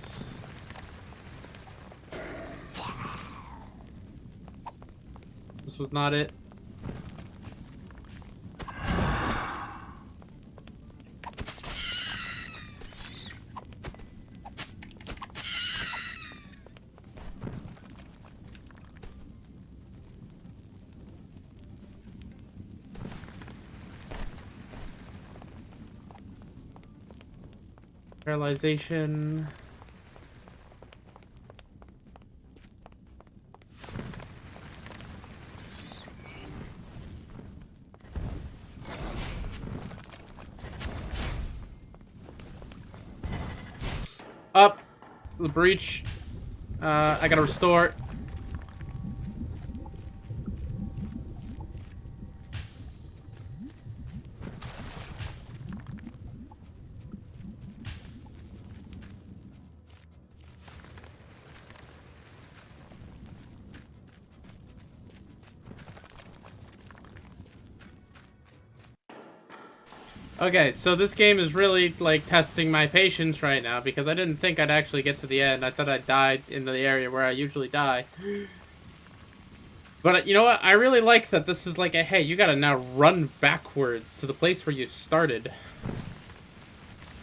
This was not it. Paralyzation. Up. The breach. I gotta restore. Okay, so this game is really, like, testing my patience right now, because I didn't think I'd actually get to the end. I thought I died in the area where I usually die. But you know what? I really like that this is like a, hey, you gotta now run backwards to the place where you started.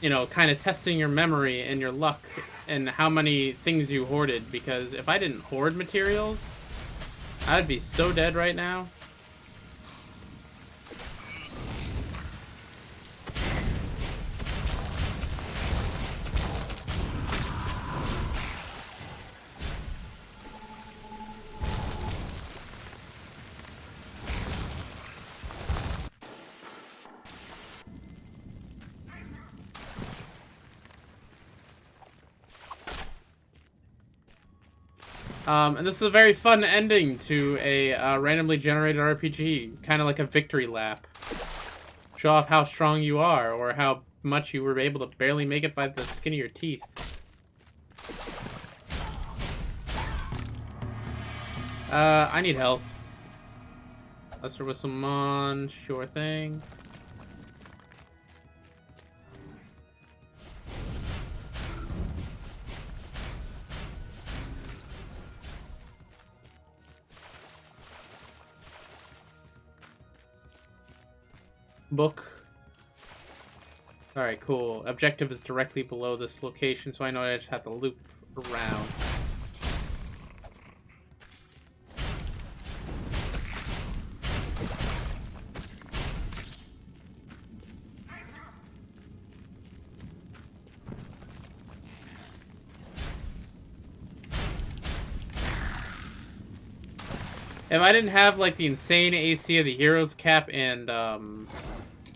You know, kind of testing your memory and your luck and how many things you hoarded, because if I didn't hoard materials, I'd be so dead right now. And this is a very fun ending to a randomly generated RPG, kind of like a victory lap. Show off how strong you are, or how much you were able to barely make it by the skin of your teeth. I need health. Lesser Whistlemon, sure thing. Book. Alright, cool. Objective is directly below this location, so I know I just have to loop around. If I didn't have, like, the insane AC of the Hero's Cap and,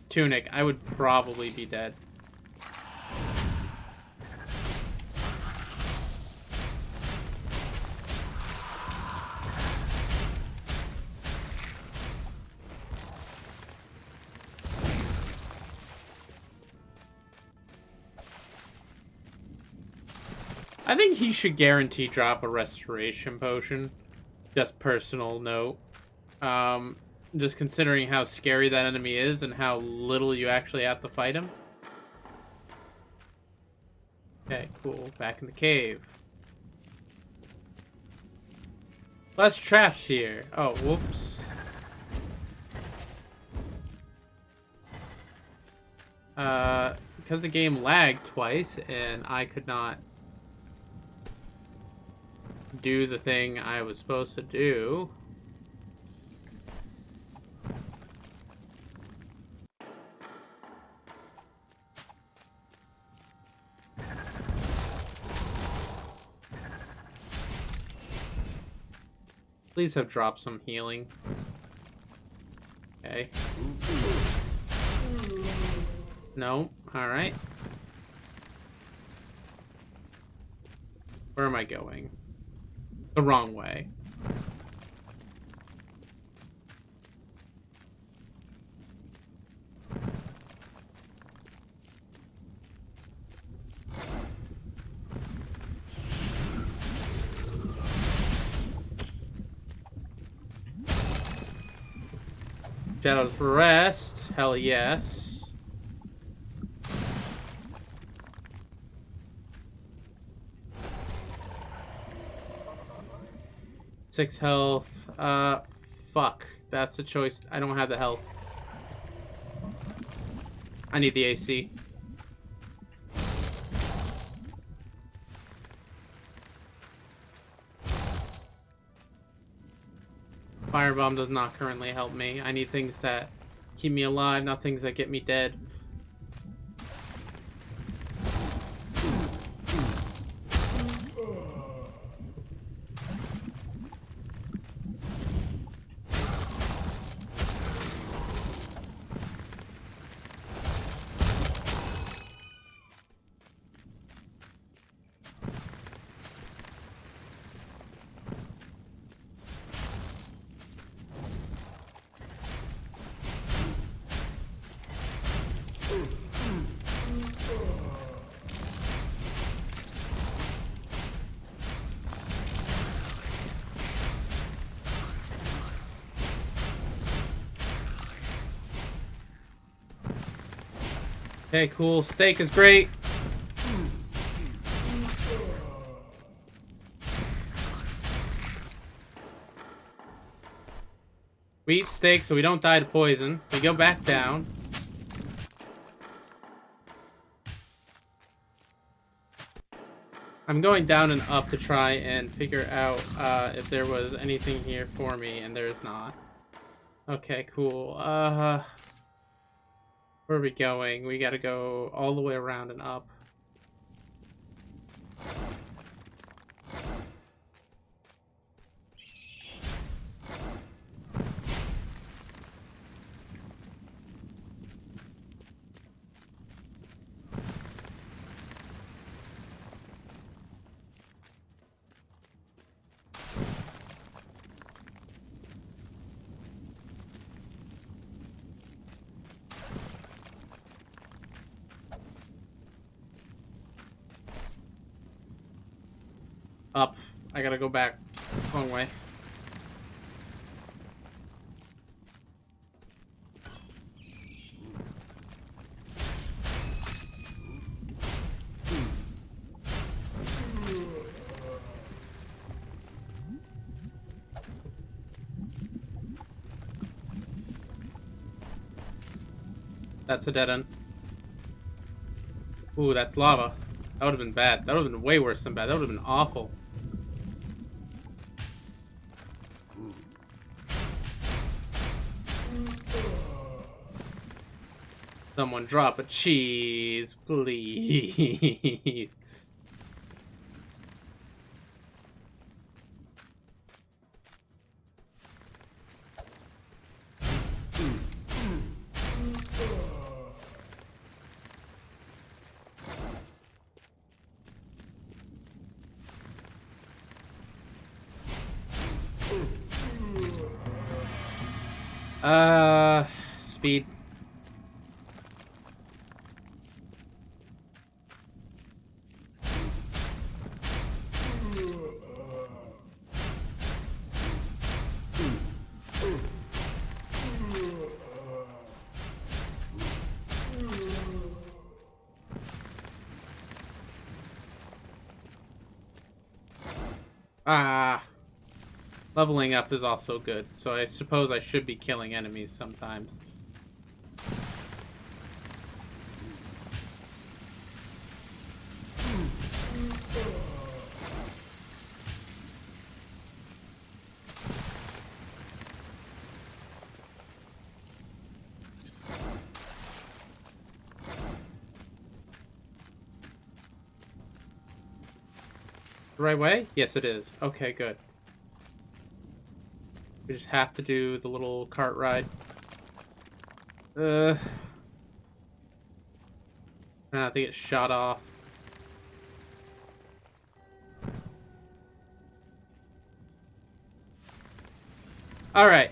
Tunic, I would probably be dead. I think he should guarantee drop a restoration potion. Just personal note. Just considering how scary that enemy is and how little you actually have to fight him. Okay, cool. Back in the cave. Less traps here. Oh, whoops. Because the game lagged twice and I could not do the thing I was supposed to do. Please have dropped some healing. Okay. No. Alright. Where am I going? The wrong way. Shadow's Rest. Hell yes. Six health. Fuck. That's a choice. I don't have the health. I need the AC. Firebomb does not currently help me. I need things that keep me alive, not things that get me dead. Okay, cool. Steak is great. We eat steak so we don't die to poison. We go back down. I'm going down and up to try and figure out if there was anything here for me, and there's not. Okay, cool. Where are we going? We gotta go all the way around and up. Up. I gotta go back. Wrong way. That's a dead end. Ooh, that's lava. That would have been bad. That would have been way worse than bad. That would have been awful. Someone drop a cheese, please. Speed. Leveling up is also good, so I suppose I should be killing enemies sometimes. The right way? Yes, it is. Okay, good. We just have to do the little cart ride. I have to get shot off. Alright.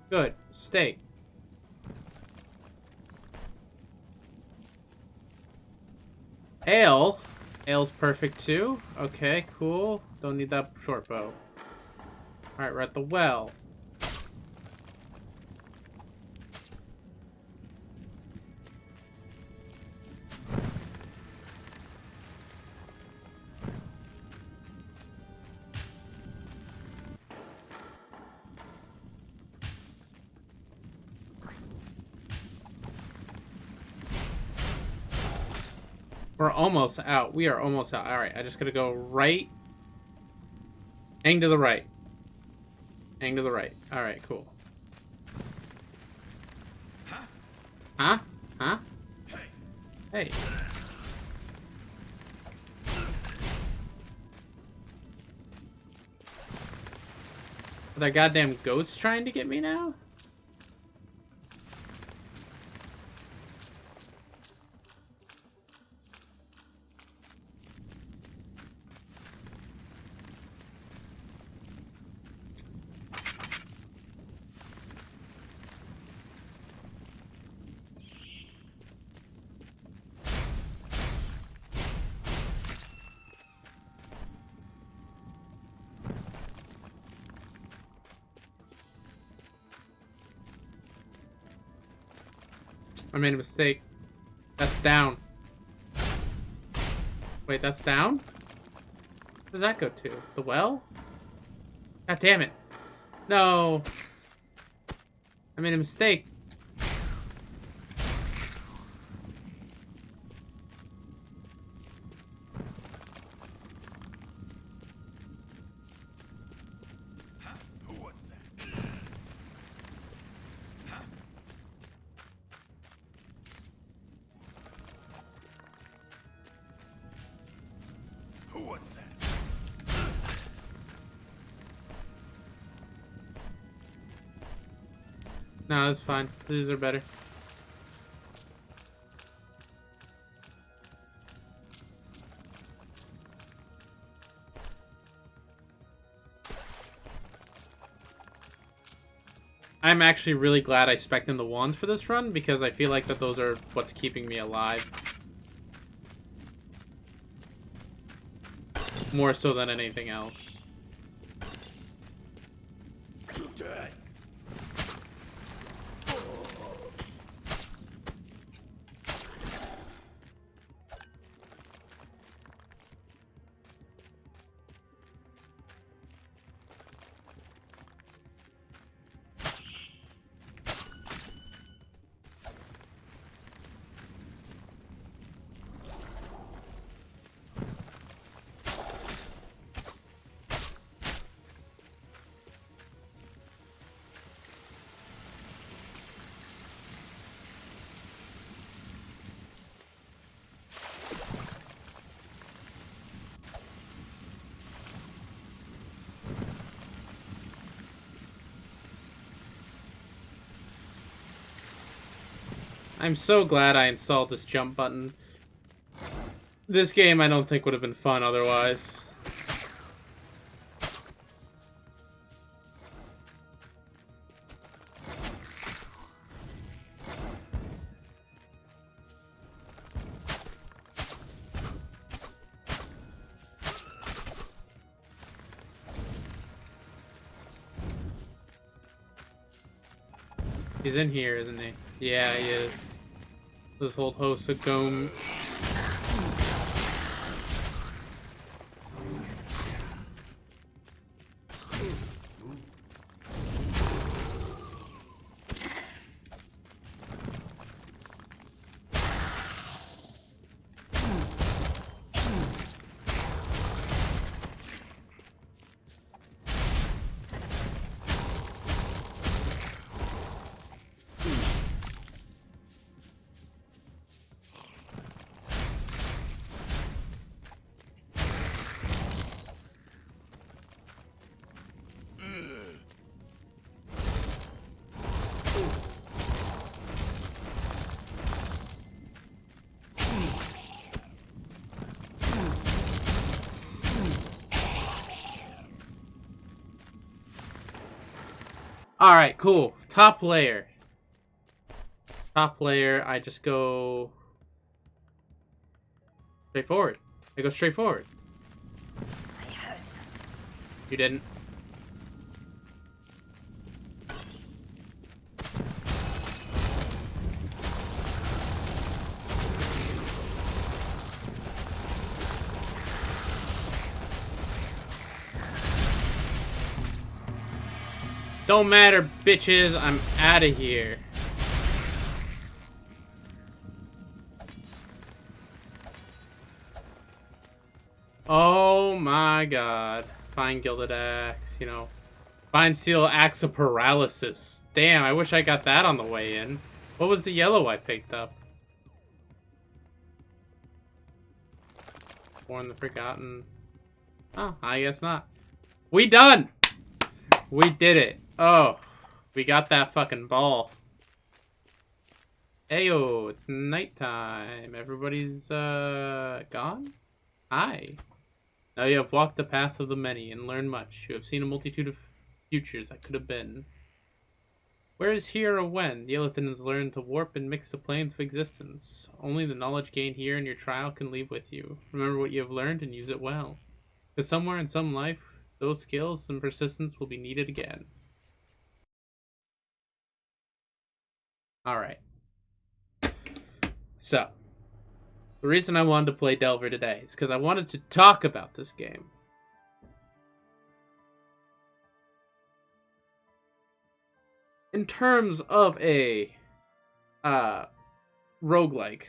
Good. Steak. Ale. Ale's perfect too. Okay, cool. Don't need that short bow. Alright, we're at the well. We're almost out. We are almost out. Alright, I just gotta go right. Hang to the right. Hang to the right. Alright, cool. Huh? Huh? Hey. Are there goddamn ghosts trying to get me now? I made a mistake. That's down. Wait, that's down? Where does that go to? The well? God damn it. No. I made a mistake. Who was that? Who was that? No, that's fine. These are better. I'm actually really glad I spec'd in the wands for this run, because I feel like that those are what's keeping me alive. More so than anything else. You dead. I'm so glad I installed this jump button. This game I don't think would have been fun otherwise. He's in here, isn't he? Yeah, he is. This whole host of Gome. Alright, cool. Top layer. Top layer, I just go straight forward. I go straight forward. I heard something. You didn't. Don't matter, bitches. I'm out of here. Oh my god. Fine Gilded Axe, you know. Fine Steel Axe of Paralysis. Damn, I wish I got that on the way in. What was the yellow I picked up? Born the Forgotten. Oh, I guess not. We done! We did it. Oh, we got that fucking ball. Ayo, it's nighttime. Everybody's, gone? Hi. Now you have walked the path of the many and learned much. You have seen a multitude of futures that could have been. Where is here or when? The Illithans learned to warp and mix the planes of existence. Only the knowledge gained here in your trial can leave with you. Remember what you have learned and use it well. Because somewhere in some life, those skills and persistence will be needed again. Alright. So, the reason I wanted to play Delver today is because I wanted to talk about this game. In terms of a roguelike,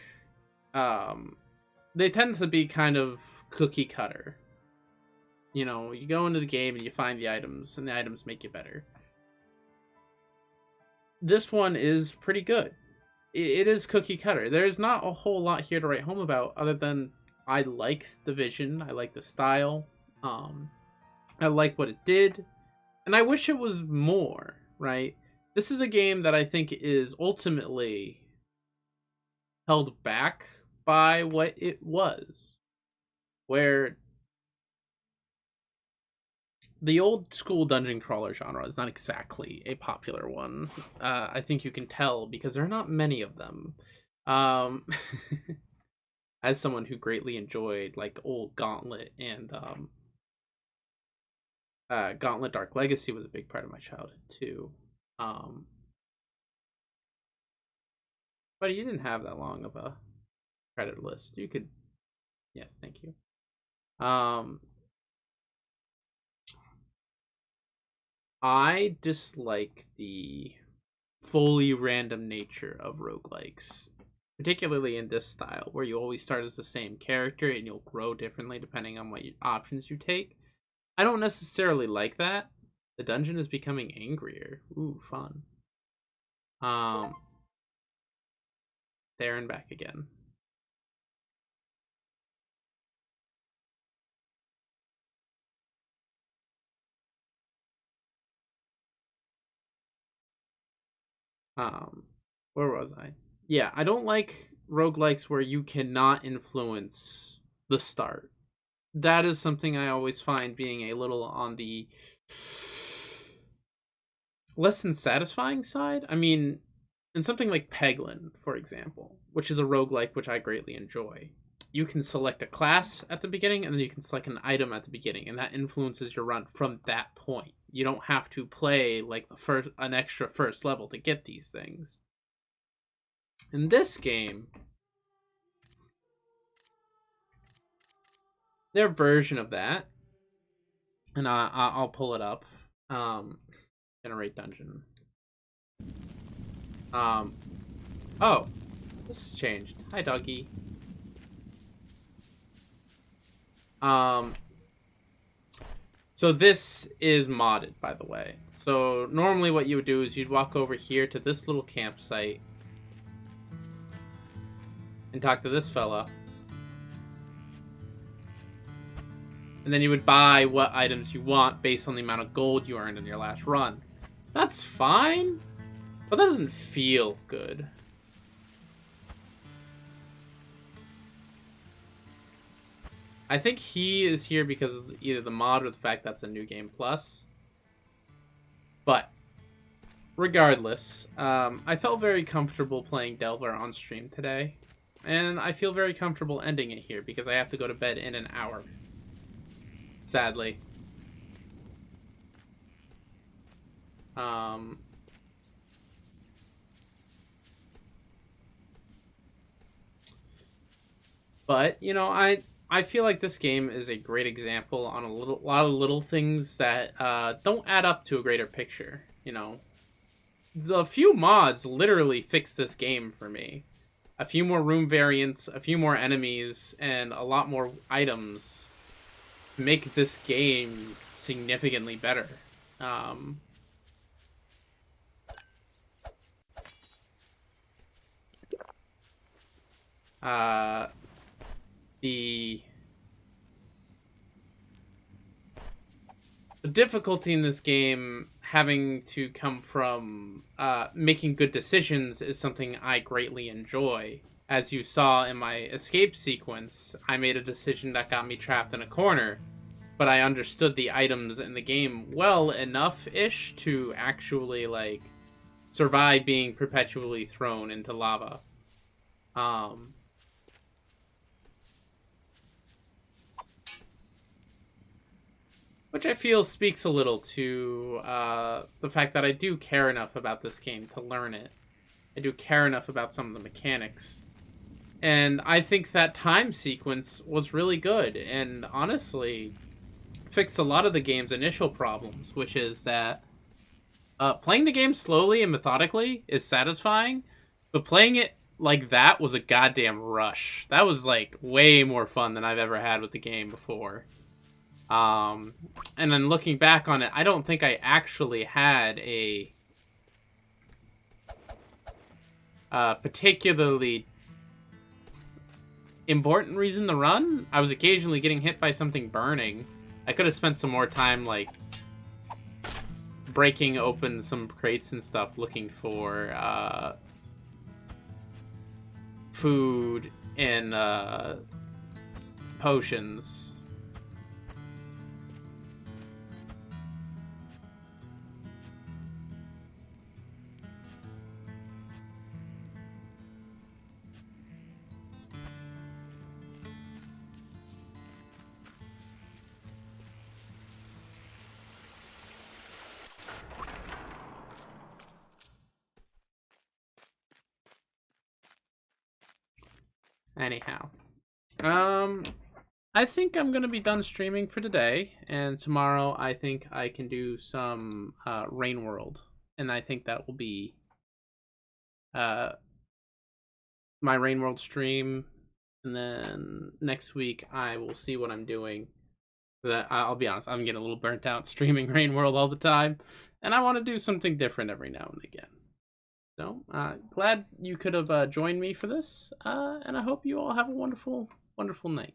they tend to be kind of cookie cutter. You know, you go into the game and you find the items, and the items make you better. This one is pretty good. It is cookie cutter. There's not a whole lot here to write home about other than I like the vision, I like the style, I like what it did, and I wish it was more, right? This is a game that I think is ultimately held back by what it was, where the old school dungeon crawler genre is not exactly a popular one. I think you can tell because there are not many of them. As someone who greatly enjoyed like old Gauntlet and Gauntlet Dark Legacy was a big part of my childhood too. But you didn't have that long of a credit list. You could, yes, thank you. I dislike the fully random nature of roguelikes, particularly in this style, where you always start as the same character and you'll grow differently depending on what options you take. I don't necessarily like that. The dungeon is becoming angrier. Ooh, fun. There and back again. Where was I? Yeah, I don't like roguelikes where you cannot influence the start. That is something I always find being a little on the less than satisfying side. I mean, in something like Peglin, for example, which is a roguelike which I greatly enjoy, you can select a class at the beginning, and then you can select an item at the beginning, and that influences your run from that point. You don't have to play like an extra first level to get these things. In this game, their version of that, and I'll pull it up. Generate dungeon. Oh, this has changed. Hi, doggy. So this is modded, by the way. So normally what you would do is you'd walk over here to this little campsite and talk to this fella. And then you would buy what items you want based on the amount of gold you earned in your last run. That's fine, but that doesn't feel good. I think he is here because of either the mod or the fact that's a new game plus. But regardless, I felt very comfortable playing Delver on stream today. And I feel very comfortable ending it here because I have to go to bed in an hour. Sadly. But, you know, I feel like this game is a great example on a lot of little things that don't add up to a greater picture, you know. The few mods literally fixed this game for me. A few more room variants, a few more enemies, and a lot more items make this game significantly better. The difficulty in this game having to come from making good decisions is something I greatly enjoy. As you saw in my escape sequence, I made a decision that got me trapped in a corner, but I understood the items in the game well enough-ish to actually, like, survive being perpetually thrown into lava. Which I feel speaks a little to the fact that I do care enough about this game to learn it. I do care enough about some of the mechanics. And I think that time sequence was really good, and honestly fixed a lot of the game's initial problems, which is that playing the game slowly and methodically is satisfying, but playing it like that was a goddamn rush. That was, like, way more fun than I've ever had with the game before. And then looking back on it, I don't think I actually had a particularly important reason to run. I was occasionally getting hit by something burning. I could have spent some more time, like, breaking open some crates and stuff looking for food and potions. Anyhow, I think I'm gonna be done streaming for today, and tomorrow I think I can do some Rain World, and I think that will be my Rain World stream, and then next week I will see what I'm doing. That I'll be honest, I'm getting a little burnt out streaming Rain World all the time, and I want to do something different every now and again. So, glad you could have joined me for this, and I hope you all have a wonderful, wonderful night.